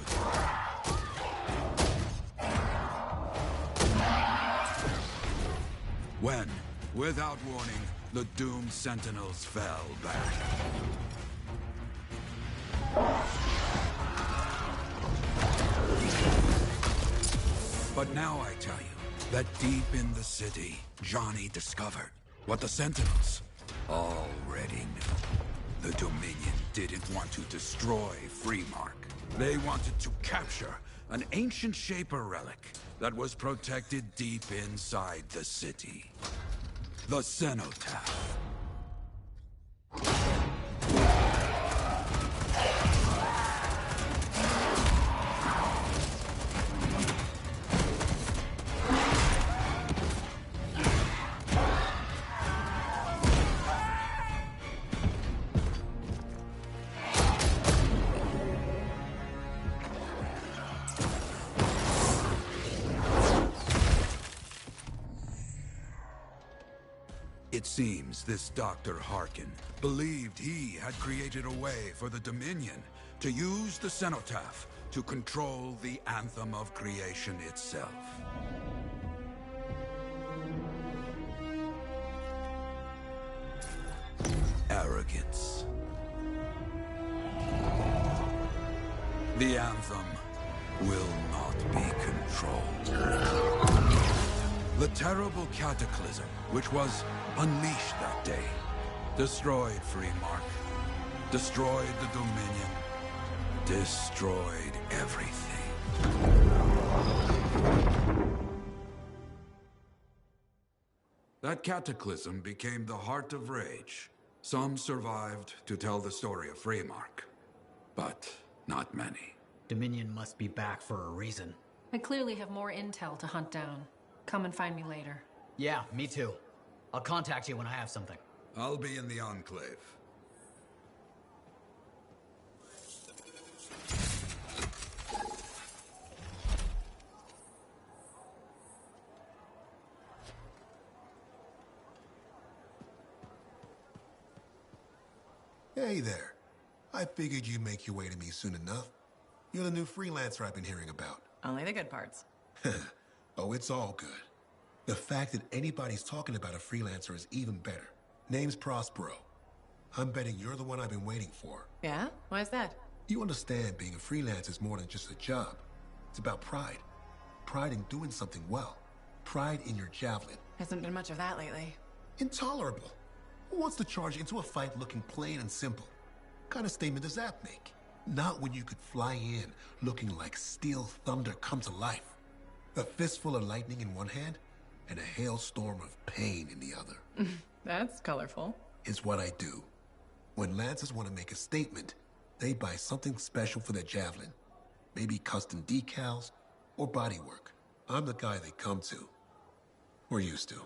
When, without warning, the doomed sentinels fell back. But now I tell you that deep in the city, Johnny discovered what the sentinels already knew. The Dominion didn't want to destroy Freemark. They wanted to capture an ancient Shaper relic that was protected deep inside the city. The Cenotaph. It seems this Dr. Harkin believed he had created a way for the Dominion to use the Cenotaph to control the Anthem of creation itself. Arrogance. The Anthem will not be controlled. The terrible cataclysm, which was unleashed that day, destroyed Freemark, destroyed the Dominion, destroyed everything. That cataclysm became the heart of rage. Some survived to tell the story of Freemark, but not many. Dominion must be back for a reason. I clearly have more intel to hunt down. Come and find me later. Yeah, me too. I'll contact you when I have something. I'll be in the Enclave. Hey there. I figured you'd make your way to me soon enough. You're the new freelancer I've been hearing about. Only the good parts. Oh, it's all good. The fact that anybody's talking about a freelancer is even better. Name's Prospero. I'm betting you're the one I've been waiting for. Yeah? Why's that? You understand being a freelancer is more than just a job. It's about pride. Pride in doing something well. Pride in your javelin. Hasn't been much of that lately. Intolerable. Who wants to charge into a fight looking plain and simple? What kind of statement does that make? Not when you could fly in looking like steel thunder come to life. A fistful of lightning in one hand, and a hailstorm of pain in the other. That's colorful. It's what I do. When Lancers want to make a statement, they buy something special for their javelin. Maybe custom decals or bodywork. I'm the guy they come to. We're used to.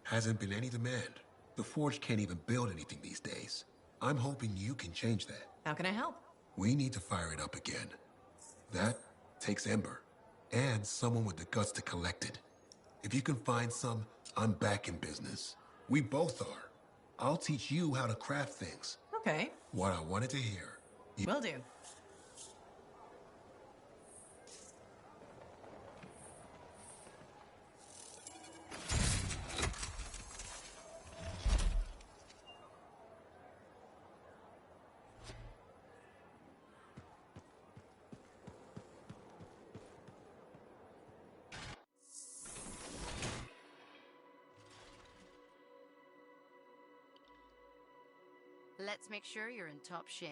Hasn't been any demand. The Forge can't even build anything these days. I'm hoping you can change that. How can I help? We need to fire it up again. That takes Ember. And someone with the guts to collect it. If you can find some, I'm back in business. We both are. I'll teach you how to craft things. Okay. What I wanted to hear. Will do. let's make sure you're in top shape.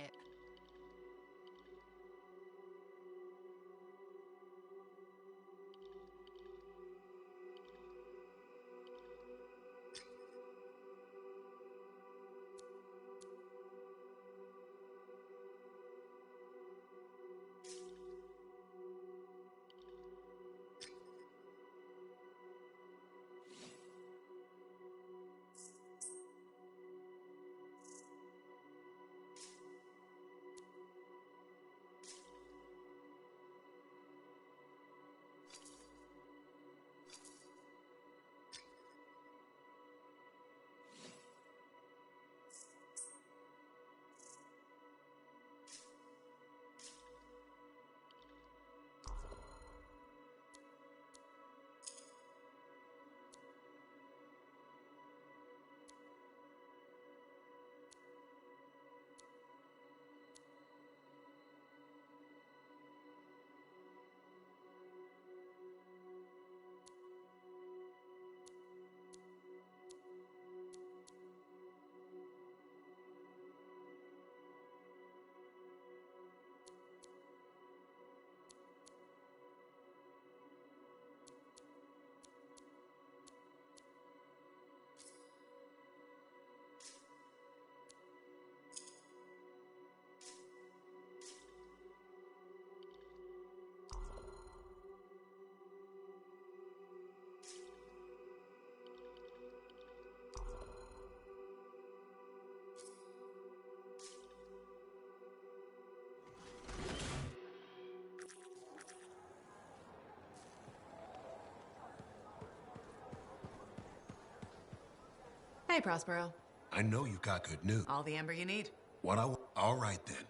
Hey, Prospero. I know you got good news. All the amber you need. All right then.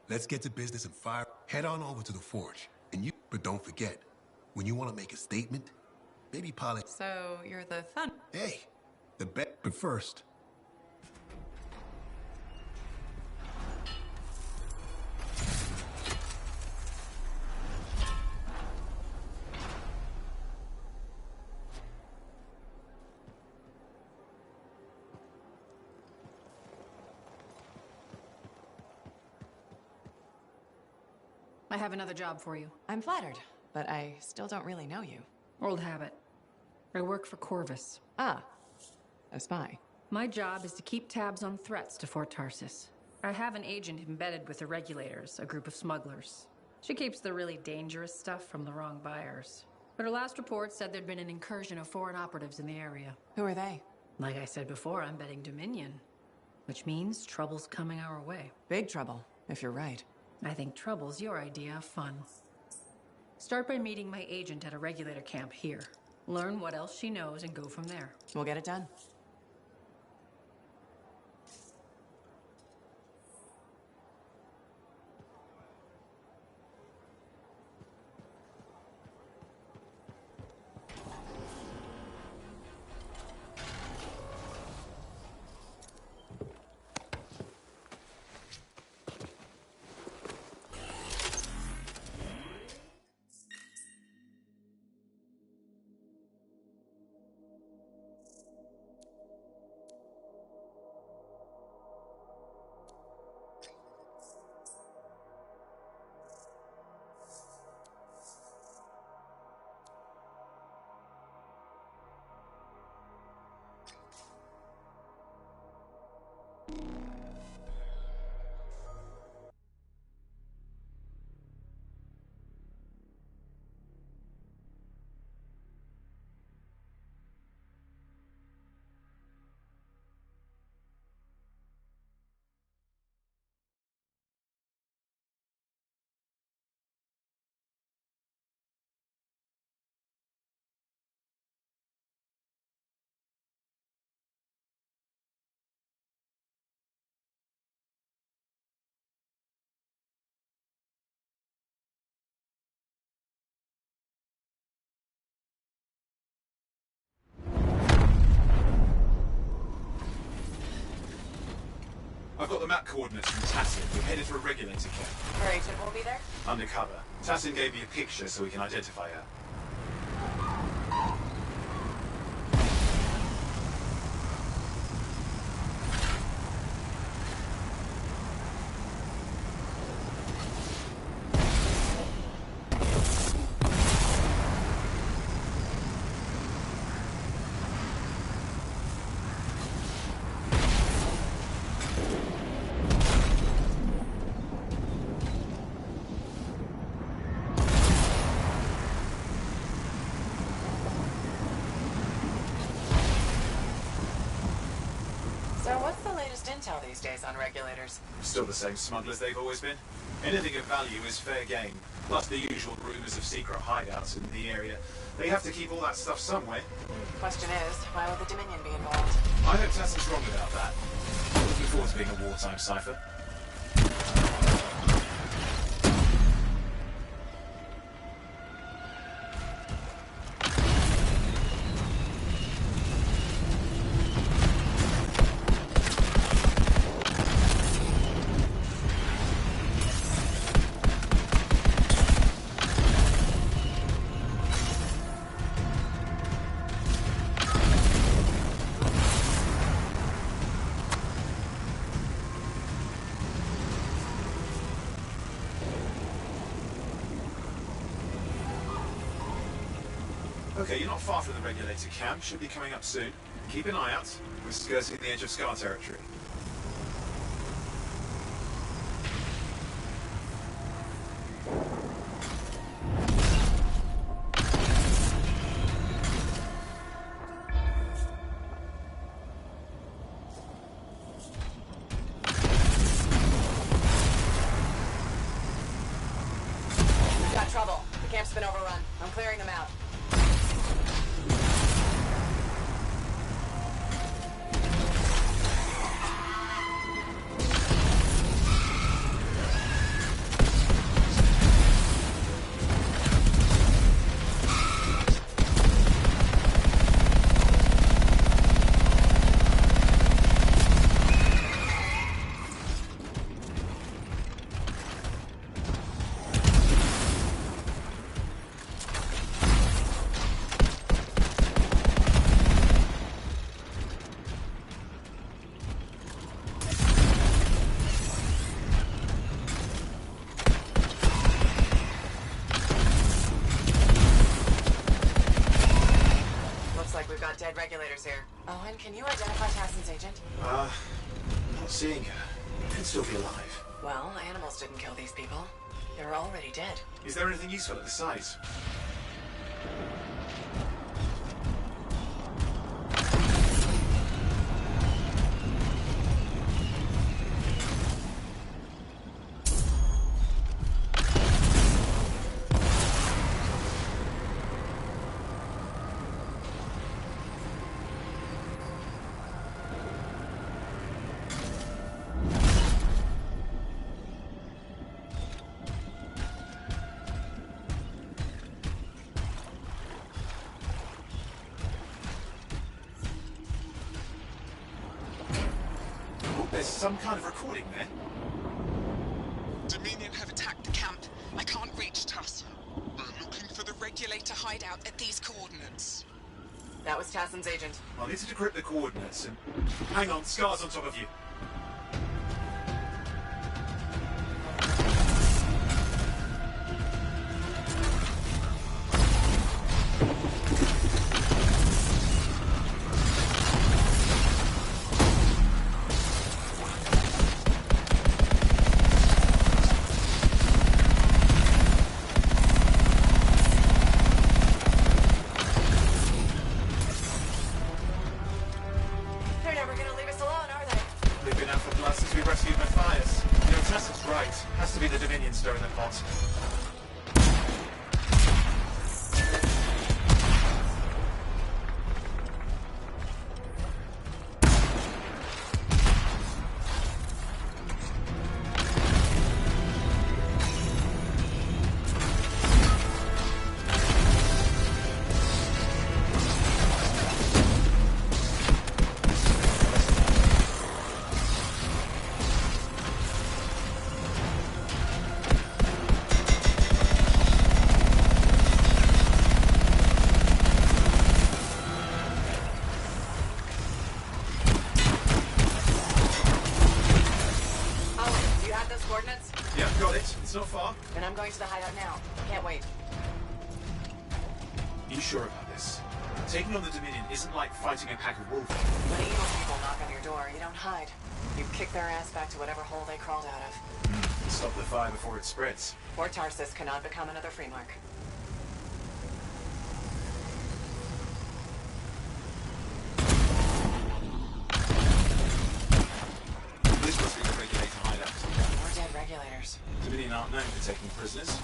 Let's get to business and fire. Head on over to the forge. But don't forget, when you want to make a statement, maybe pilot. So you're the fun. Hey, the bet. But first. I have another job for you. I'm flattered, but I still don't really know you. Old habit. I work for Corvus. Ah, a spy. My job is to keep tabs on threats to Fort Tarsis. I have an agent embedded with the regulators, a group of smugglers. She keeps the really dangerous stuff from the wrong buyers. But her last report said there'd been an incursion of foreign operatives in the area. Who are they? Like I said before, I'm betting Dominion. Which means trouble's coming our way. Big trouble, if you're right. I think trouble's your idea of fun. Start by meeting my agent at a regulator camp here. Learn what else she knows and go from there. We'll get it done. I've got the map coordinates from Tassin. We're headed for a regulator camp. Her agent will be there? Undercover. Tassin gave me a picture so we can identify her. intel these days on regulators? Still the same smugglers they've always been. Anything of value is fair game. Plus the usual rumors of secret hideouts in the area. They have to keep all that stuff somewhere. Question is, why would the Dominion be involved? I hope Tassin's wrong about that. Looking forward to being a wartime cipher. Okay, you're not far from the regulator camp. Should be coming up soon. Keep an eye out. We're skirting the edge of Scar territory. We've got trouble. The camp's been overrun. I'm clearing them out. Dead regulators here. Owen, can you identify Tassin's agent? Not seeing her. Could still be alive. Well, animals didn't kill these people. They were already dead. Is there anything useful at the site? There's some kind of recording there. Dominion have attacked the camp. I can't reach Tuss. We're looking for the regulator hideout at these coordinates. That was Tassin's agent. I'll need to decrypt the coordinates and... Hang on, Scar's on top of you. Stir in the pot. It's not far. And I'm going to the hideout now. Can't wait. Are you sure about this? Taking on the Dominion isn't like fighting a pack of wolves. When evil people knock on your door, you don't hide. You kick their ass back to whatever hole they crawled out of. Stop the fire before it spreads. Or Tarsus cannot become another Freemark. taking prisoners.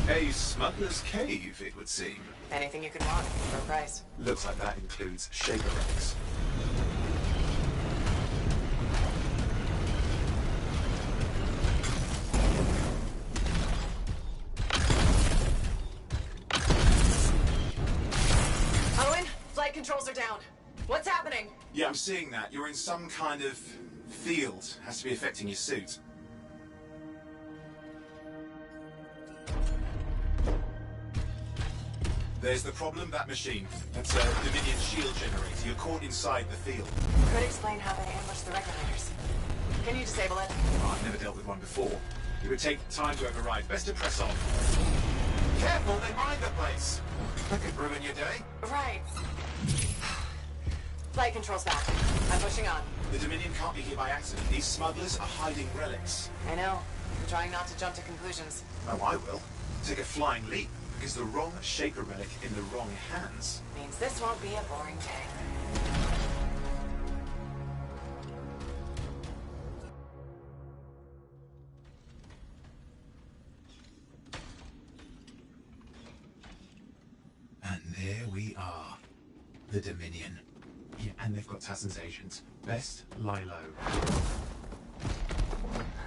A smuggler's cave, it would seem. Anything you could want for a price. Looks like that includes shaker relics. Owen, flight controls are down. What's happening? Yeah, I'm seeing that. You're in some kind of field. Has to be affecting your suit. There's the problem, that machine. That's a Dominion shield generator. You're caught inside the field. Could explain how they ambushed the regulators. Can you disable it? Oh, I've never dealt with one before. It would take time to override. Best to press on. Careful, they mine the place. That could ruin your day. Right. Flight controls back. I'm pushing on. The Dominion can't be here by accident. These smugglers are hiding relics. I know. I'm trying not to jump to conclusions. Oh, I will. Take a flying leap. Because the wrong shaker relic in the wrong hands means this won't be a boring day. And there we are. The Dominion. Yeah, and they've got Tassin's agents. Best lie low.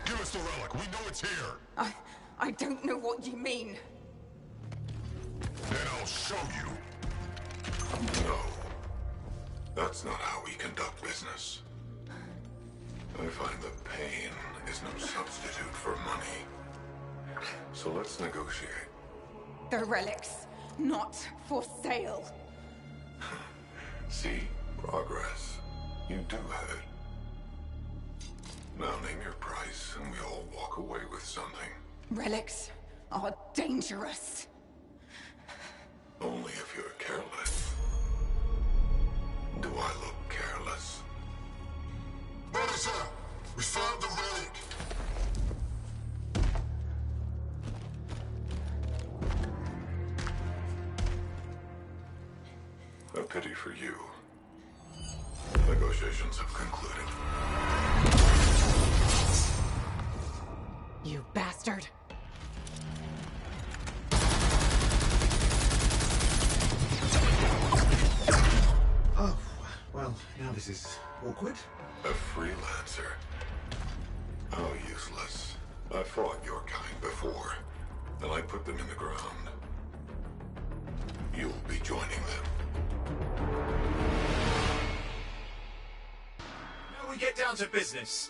Give us the relic. We know it's here. I don't know what you mean. Then I'll show you. No. That's not how we conduct business. I find that pain is no substitute for money. So let's negotiate. The relics, not for sale. See? Progress. You do have it. Now name your price and we all walk away with something. Relics are dangerous. Only if you're careless. Do I look careless? Brothers up! We found the relic! A pity for you. Negotiations have concluded. You bastard! Oh, well, now this is awkward. A freelancer? How useless. I fought your kind before, and I put them in the ground. You'll be joining them. Now we get down to business.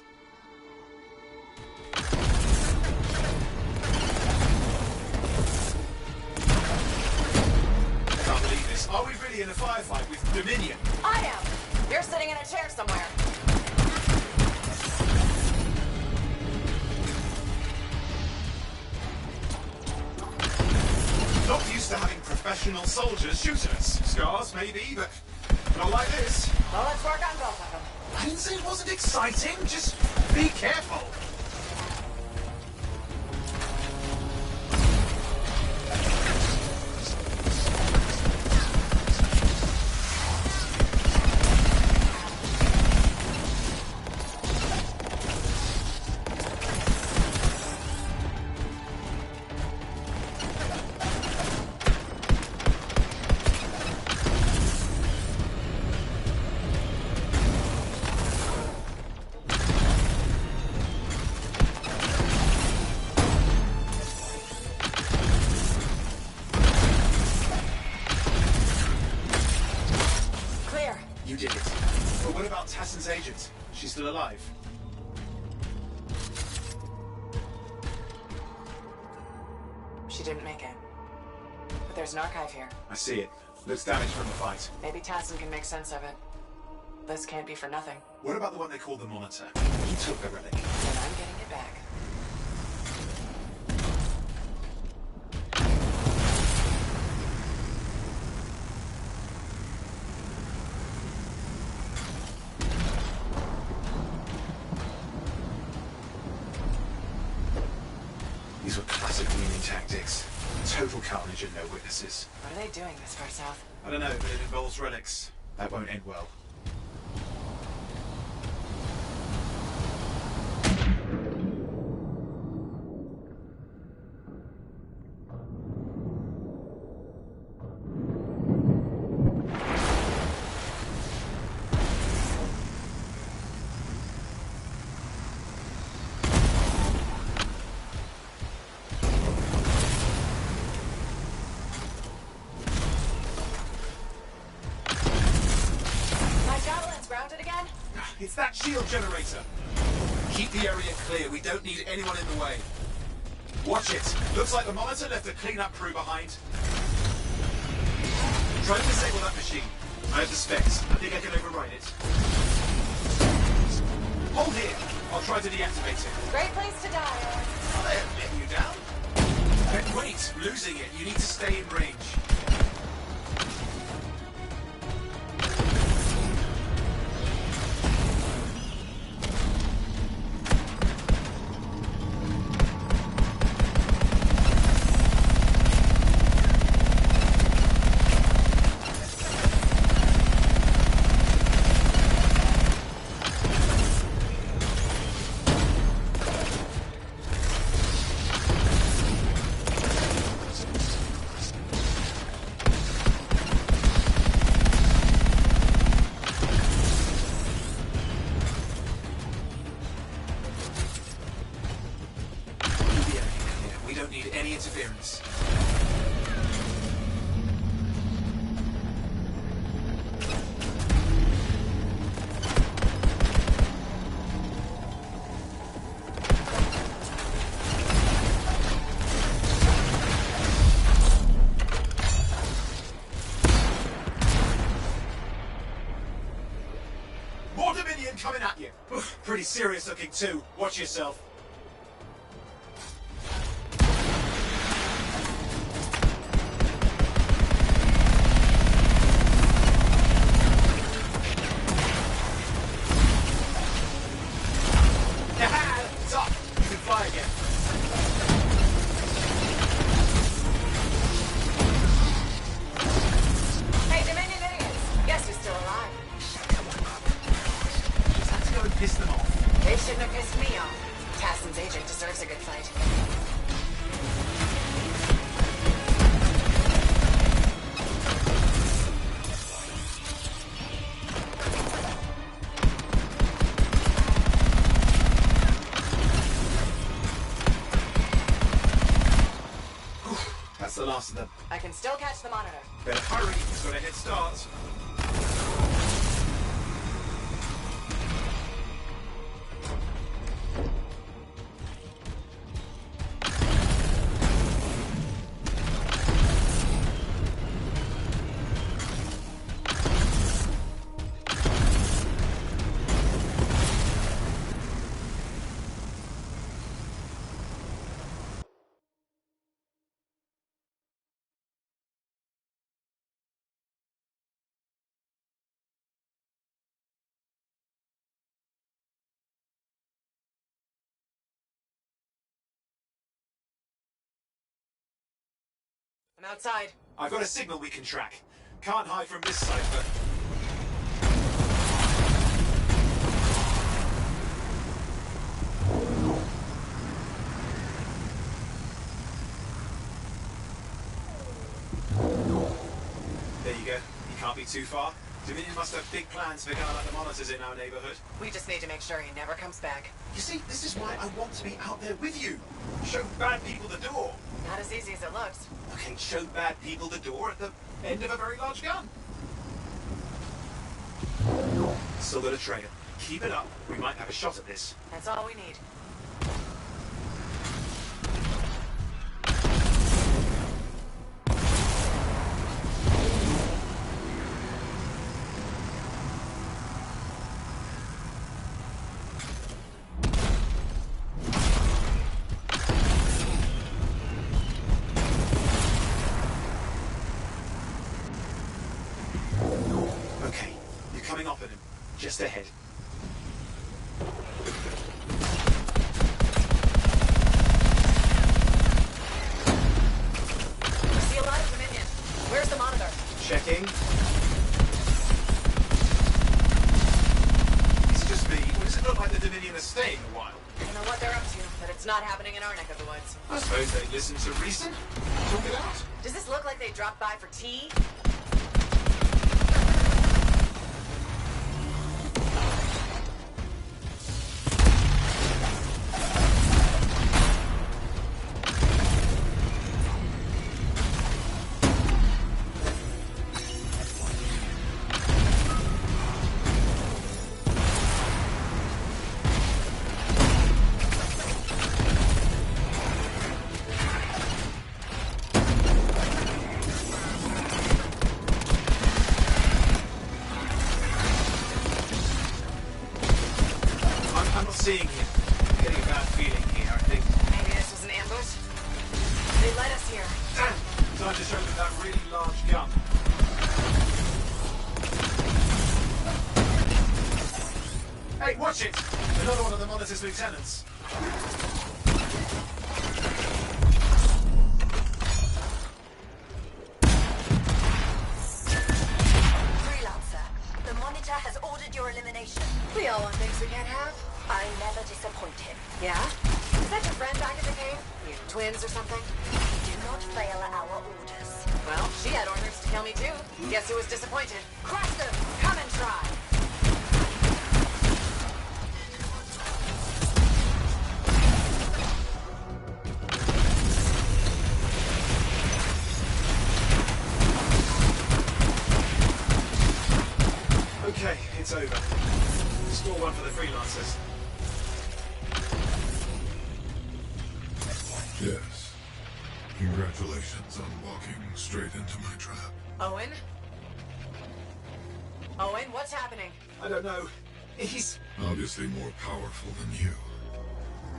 Can't believe this. Are we really in a firefight with Dominion? I am! You're sitting in a chair somewhere. Not used to having professional soldiers shoot at us. Scars, maybe, but not like this. Well, let's work on both of them. I didn't say it wasn't exciting. Just be careful. You did it. But what about Tassin's agent? She's still alive? She didn't make it. But there's an archive here. I see it. Looks damaged from the fight. Maybe Tassin can make sense of it. This can't be for nothing. What about the one they call the Monitor? He took the relic. And I'm getting it back. These were classic Union tactics. Total carnage and no witnesses. What are they doing this far south? I don't know, but it involves relics. That won't end well. It's that shield generator. Keep the area clear. We don't need anyone in the way. Watch it. Looks like the monitor left a cleanup crew behind. Try to disable that machine. I have the specs. I think I can override it. Hold here. I'll try to deactivate it. Great place to die. Oh, they haven't let you down. Wait, losing it. You need to stay in range. Interference. More Dominion coming at you. Pretty serious looking too. Watch yourself. Piss them off. They shouldn't have pissed me off. Tassin's agent deserves a good fight. That's the last of them. I can still catch the monitor. Better hurry. It's got a head start. I'm outside. I've got a signal we can track. Can't hide from this cipher. There you go. You can't be too far. Dominion must have big plans for going like the monitors in our neighborhood. We just need to make sure he never comes back. You see, this is why I want to be out there with you. Show bad people the door. Not as easy as it looks. Okay, show bad people the door at the end of a very large gun. Still got a trail. Keep it up. We might have a shot at this. That's all we need. Okay, you're coming up at him. Just ahead. not happening in our neck of the woods. I suppose they listen to reason. Talk it out. Does this look like they dropped by for tea? Seeing him. I'm getting a bad feeling here, I think. Maybe this was an ambush? They led us here. Damn! Time to show them that really large gun. Hey, watch it! Another one of the Monitor's lieutenants. Freelancer, the Monitor has ordered your elimination. We all want things we can't have. I never disappoint him. Yeah? Is that your friend back in the game? You twins or something? We do not fail our orders. Well, she had orders to kill me too. Guess who was disappointed? Crush them! Come and try! Okay, it's over. Score one for the freelancers. Yes. Congratulations on walking straight into my trap. Owen? Owen, what's happening? I don't know. He's Obviously more powerful than you.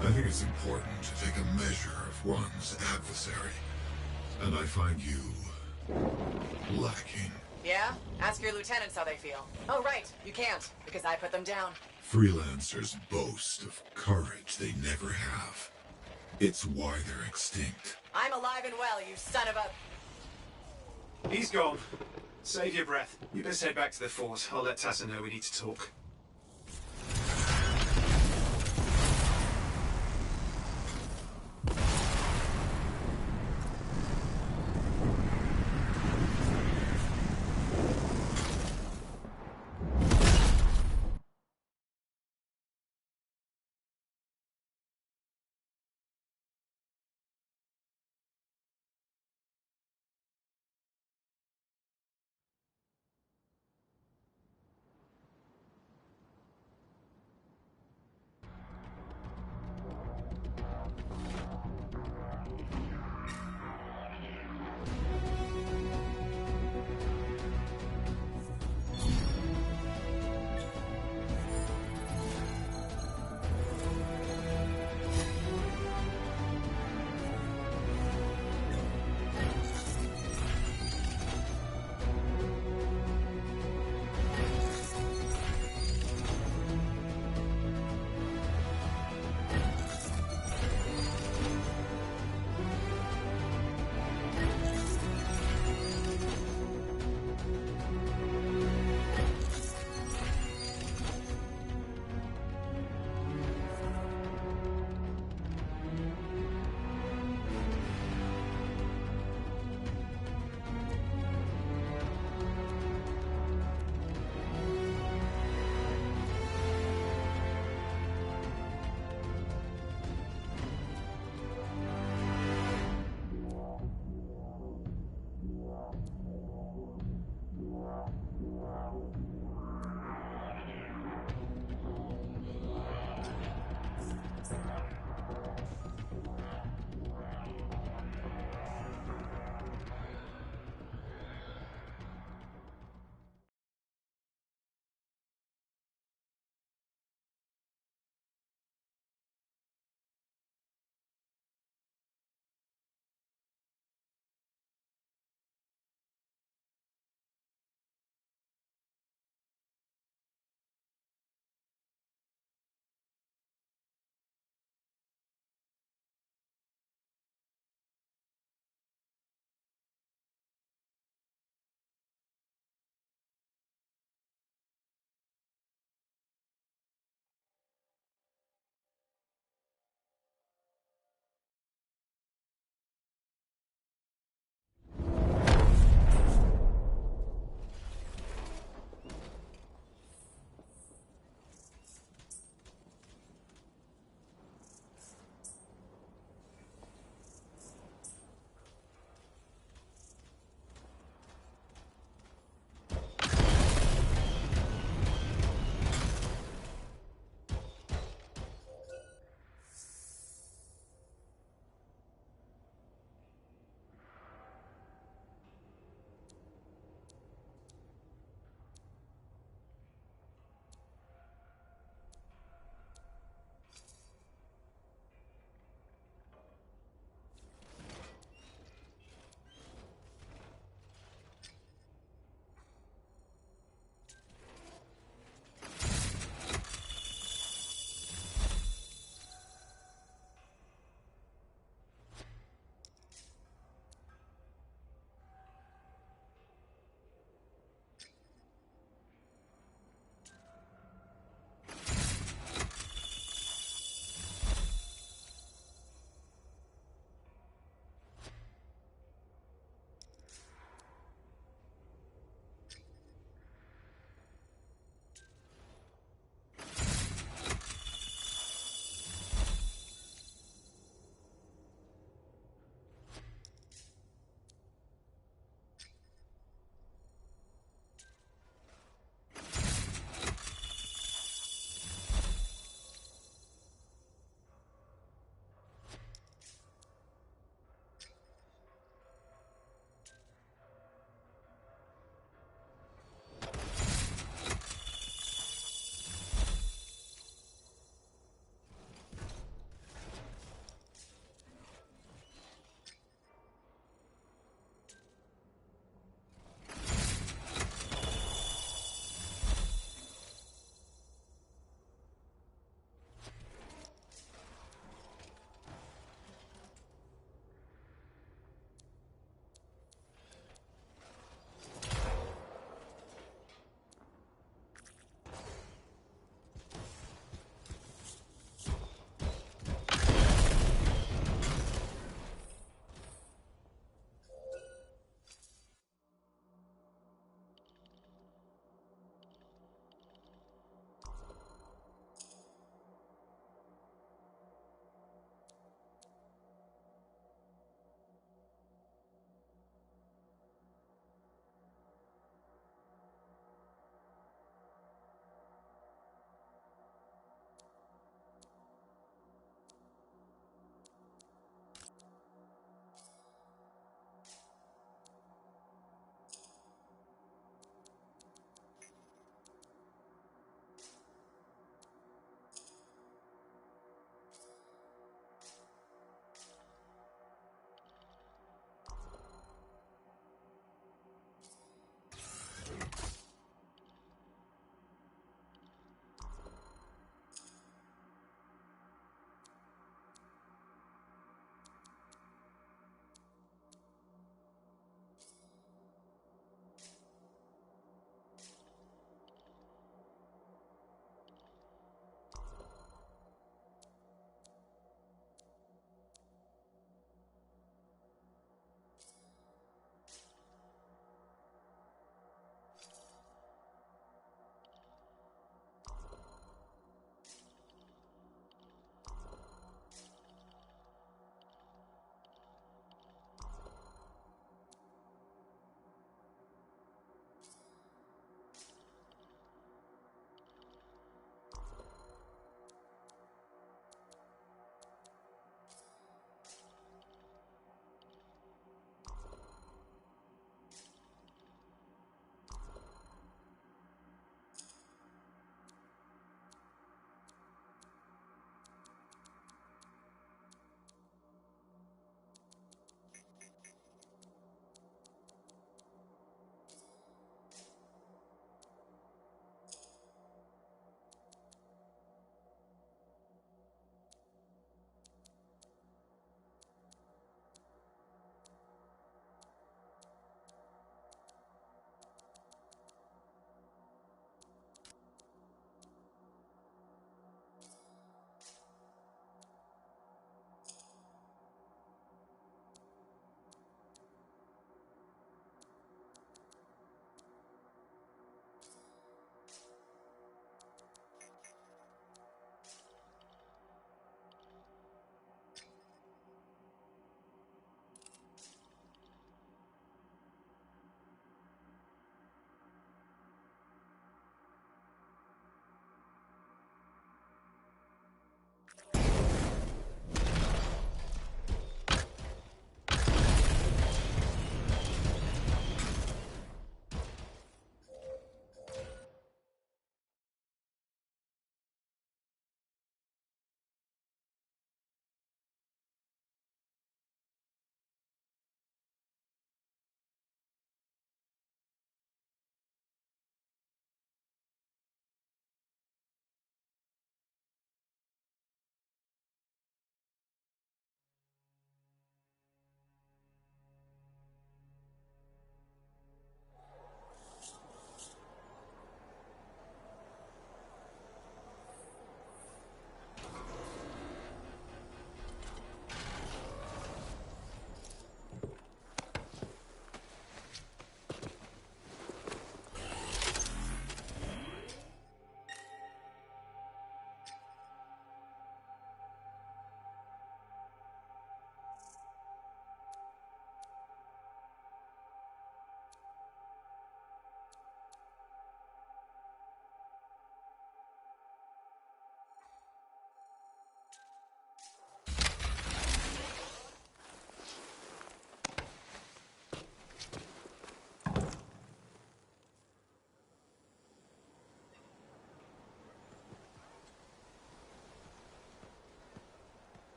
I think it's important to take a measure of one's adversary. And I find you lacking. Yeah? Ask your lieutenants how they feel. Oh, right. You can't, because I put them down. Freelancers boast of courage they never have. It's why they're extinct. I'm alive and well, you son of a... He's gone. Save your breath. You best head back to the fort. I'll let Tassa know we need to talk.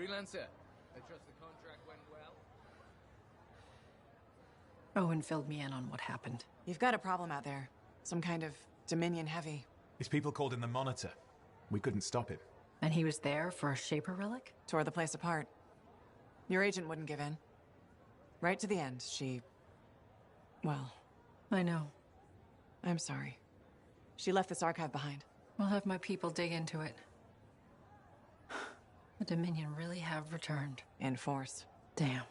Freelancer, I trust the contract went well? Owen filled me in on what happened. You've got a problem out there. Some kind of Dominion heavy. His people called him the Monitor. We couldn't stop him. And he was there for a Shaper relic? Tore the place apart. Your agent wouldn't give in. Right to the end, she... Well... I know. I'm sorry. She left this archive behind. I'll have my people dig into it. The Dominion really have returned. In force. Damn.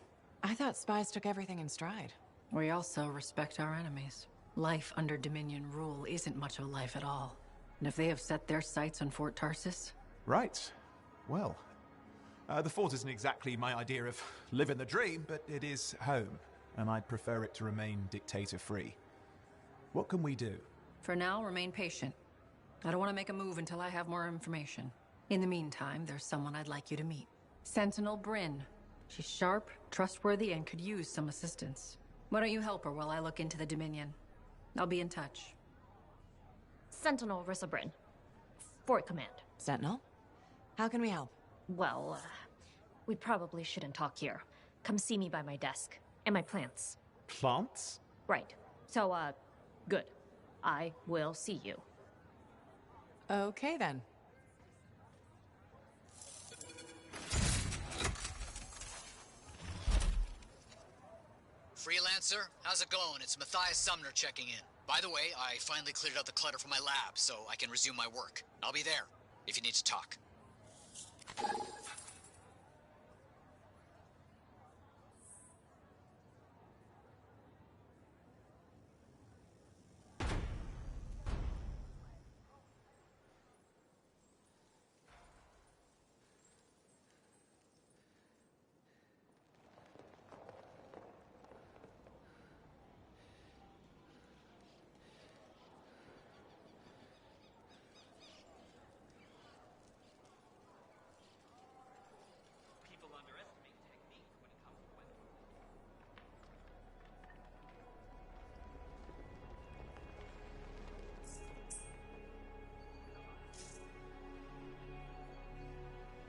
I thought spies took everything in stride. We also respect our enemies. Life under Dominion rule isn't much of a life at all. And if they have set their sights on Fort Tarsus... Right. Well, the fort isn't exactly my idea of living the dream, but it is home, and I'd prefer it to remain dictator-free. What can we do? For now, remain patient. I don't want to make a move until I have more information. In the meantime, there's someone I'd like you to meet. Sentinel Bryn. She's sharp, trustworthy, and could use some assistance. Why don't you help her while I look into the Dominion? I'll be in touch. Sentinel Rissa Bryn. Fort Command. Sentinel? How can we help? Well, we probably shouldn't talk here. Come see me by my desk. And my plants. Plants? Right. So, good. I will see you. Okay, then. Freelancer, how's it going? It's Matthias Sumner checking in. By the way, I finally cleared out the clutter from my lab, so I can resume my work. I'll be there, if you need to talk.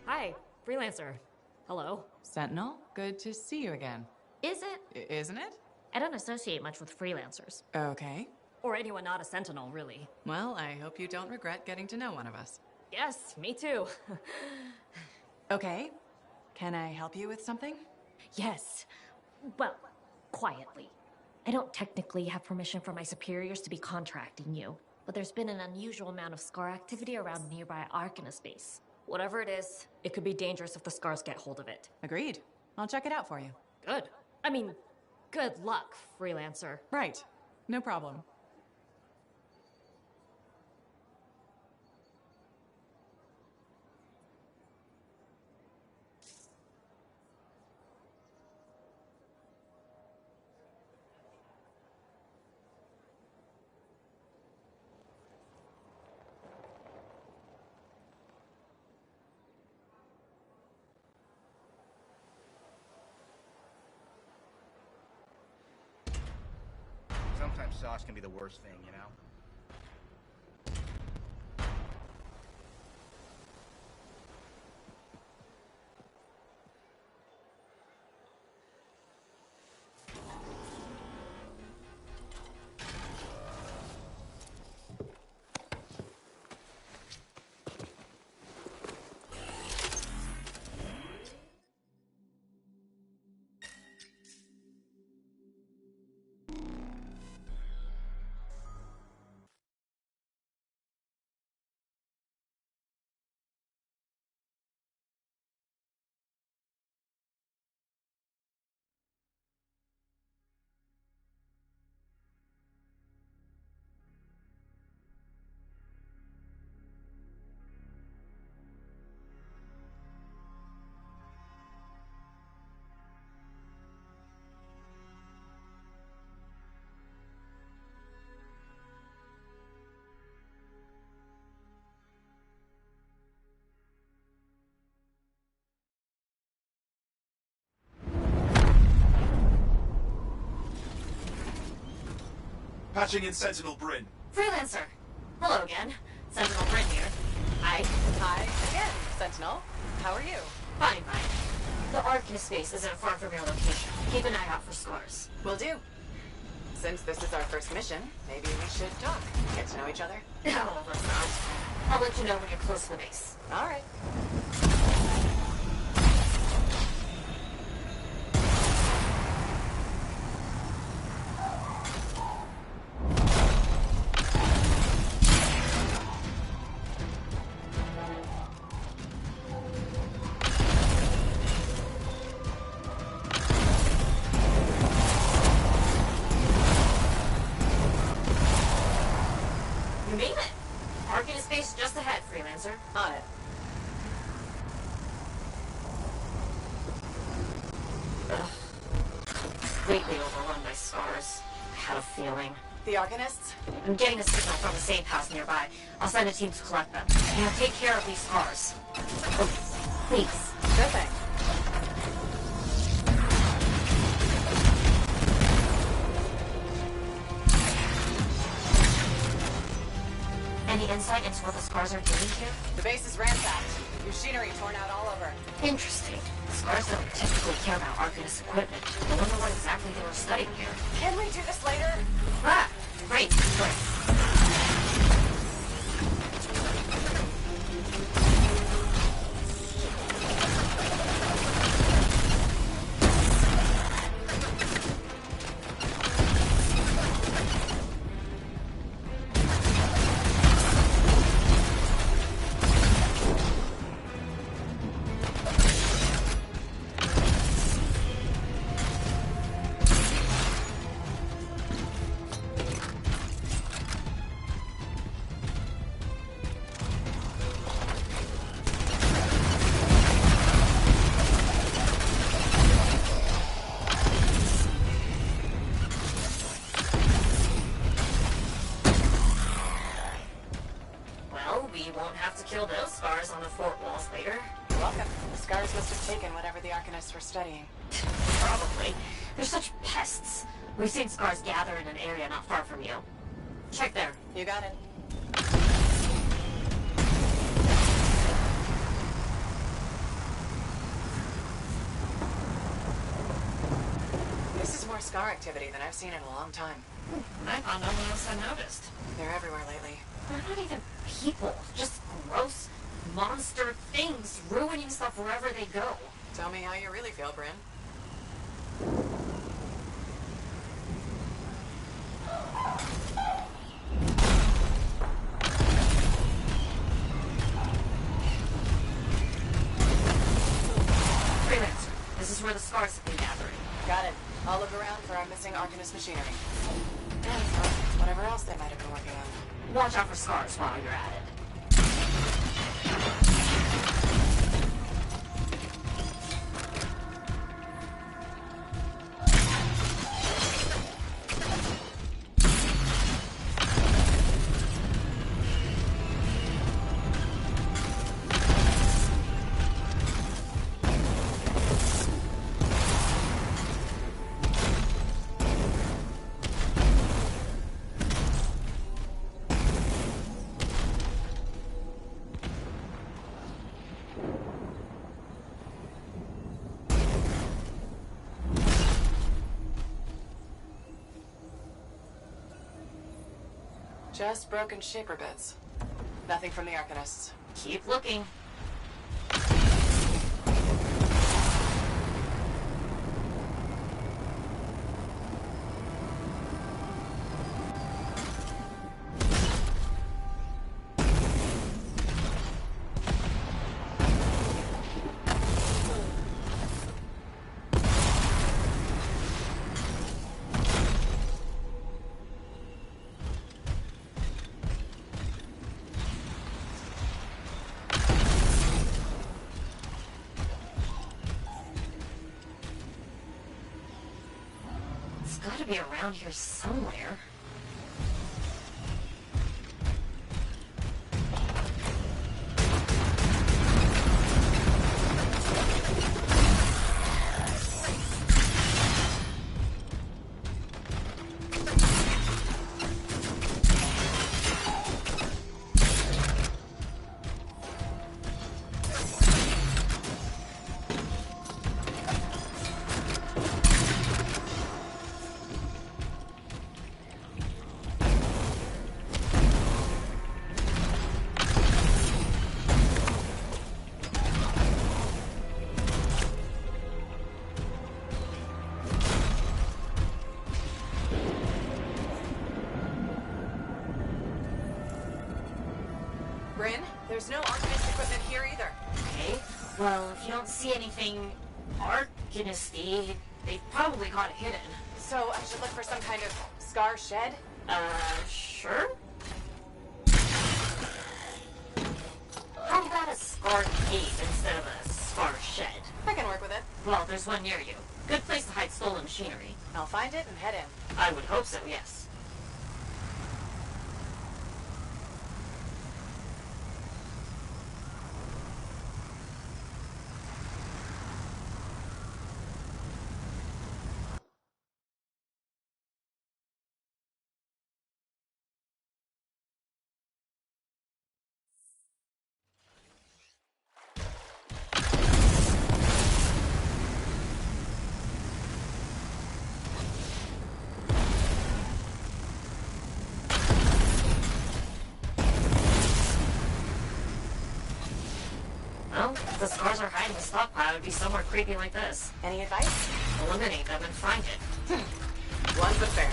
Hi, Freelancer. Hello. Sentinel, good to see you again. Is it? Isn't it? I don't associate much with Freelancers. Okay. Or anyone not a Sentinel, really. Well, I hope you don't regret getting to know one of us. Yes, me too. Okay. Can I help you with something? Yes. Well, quietly. I don't technically have permission from my superiors to be contracting you, but there's been an unusual amount of SCAR activity around nearby Arcanus base. Whatever it is, it could be dangerous if the SCARs get hold of it. Agreed. I'll check it out for you. Good. I mean, good luck, Freelancer. Right. No problem. Sometimes sauce can be the worst thing, you know? Patching in Sentinel Bryn. Freelancer! Hello again. Sentinel Bryn here. Hi. Hi again, Sentinel. How are you? Fine. The Arcanist space isn't far from your location. Keep an eye out for scars. Will do. Since this is our first mission, maybe we should talk. Get to know each other. No, let's not. I'll let you know when you're close to the base. All right. You made it! Arcanist space just ahead, Freelancer. On it. Ugh. Completely overrun by scars. I had a feeling. The Arcanists? I'm getting a signal from a safe house nearby. I'll send a team to collect them. Now take care of these scars. Oh, please. Sure thing. Any insight into what the scars are doing here? The base is ransacked. Machinery torn out all over. Interesting. Scars don't typically care about Arcanist equipment. I wonder what exactly they were studying here. Can we do this later? Ah! Great. Great. We won't have to kill those scars on the fort walls later. You're welcome. The scars must have taken whatever the Arcanists were studying. Probably. They're such pests. We've seen scars gather in an area not far from you. Check there. You got it. This is more scar activity than I've seen in a long time. I thought no one else had noticed. They're everywhere lately. They're not even people. Just gross monster things ruining stuff wherever they go. Tell me how you really feel, Bryn. Freelancer, this is where the scars have been gathering. Got it. I'll look around for our missing Arcanist machinery. And whatever else they might have been working on. Watch out for scars while you're at it. Just broken shaper bits. Nothing from the Arcanists. Keep looking. Gotta be around here somewhere. Bryn, there's no Arcanist equipment here either. Okay. Well, if you don't see anything Arcanist-y, they've probably got it hidden. So I should look for some kind of scar shed? Sure. How about a scar cave instead of a scar shed? I can work with it. Well, there's one near you. Good place to hide stolen machinery. I'll find it and head in. I would hope so, yes. Well, if the scars are hiding the stockpile, it would be somewhere creepy like this. Any advice? Eliminate them and find it. One but fair.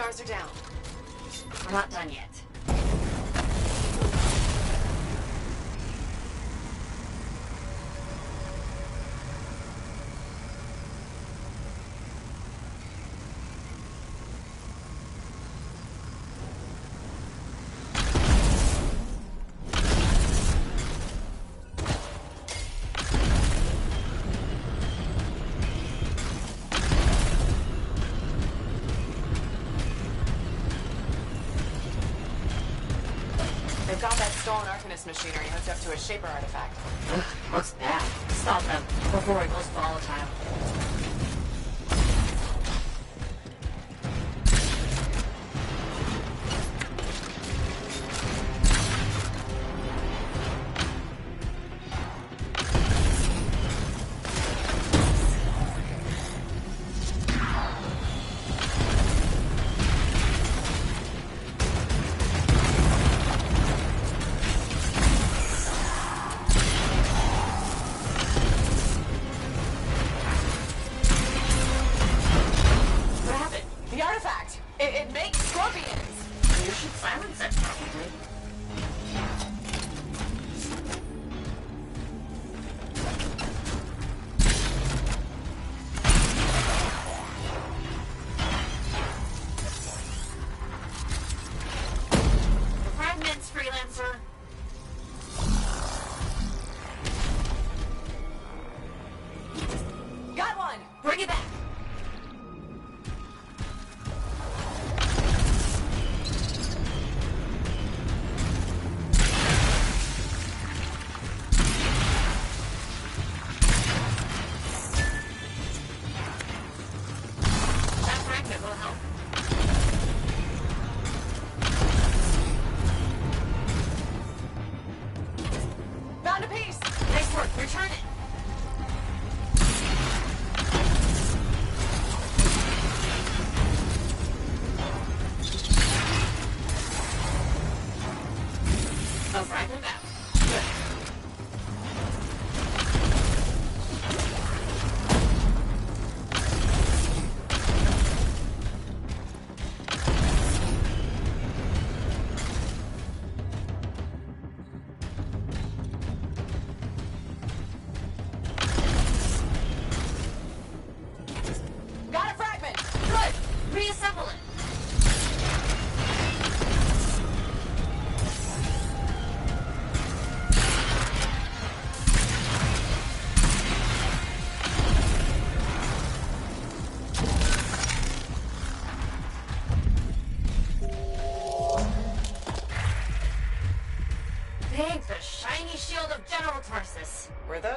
Are down. We're not done yet. Got that stolen Arcanist machinery hooked up to a Shaper artifact. Ugh, looks bad. Stop them before it goes volatile. It makes scorpions! You should silence it, probably. Fragments, freelancer. Got one! Bring it back!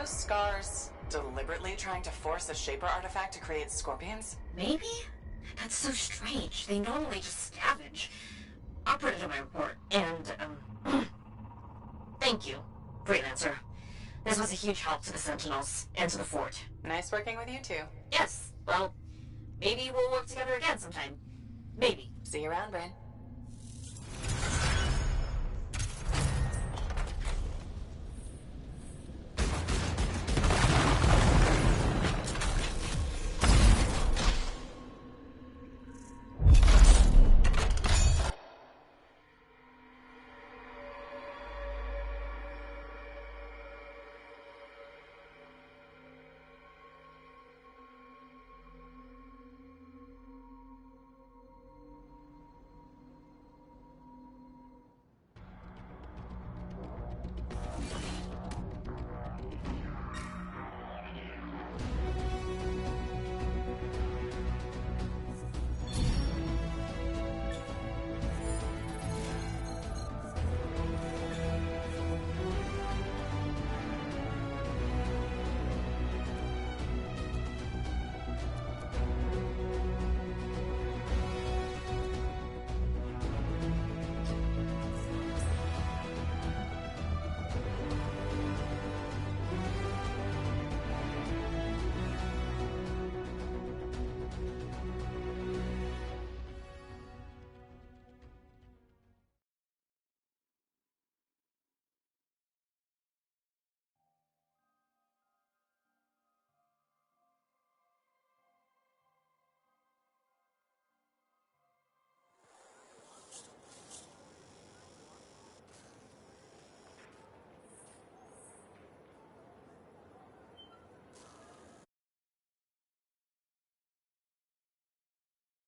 those scars deliberately trying to force a Shaper artifact to create scorpions? Maybe? That's so strange. They normally just scavenge. I'll put it in my report. And, thank you, Freelancer. This was a huge help to the Sentinels and to the fort. Nice working with you too. Yes, well, maybe we'll work together again sometime. Maybe. See you around, Bryn.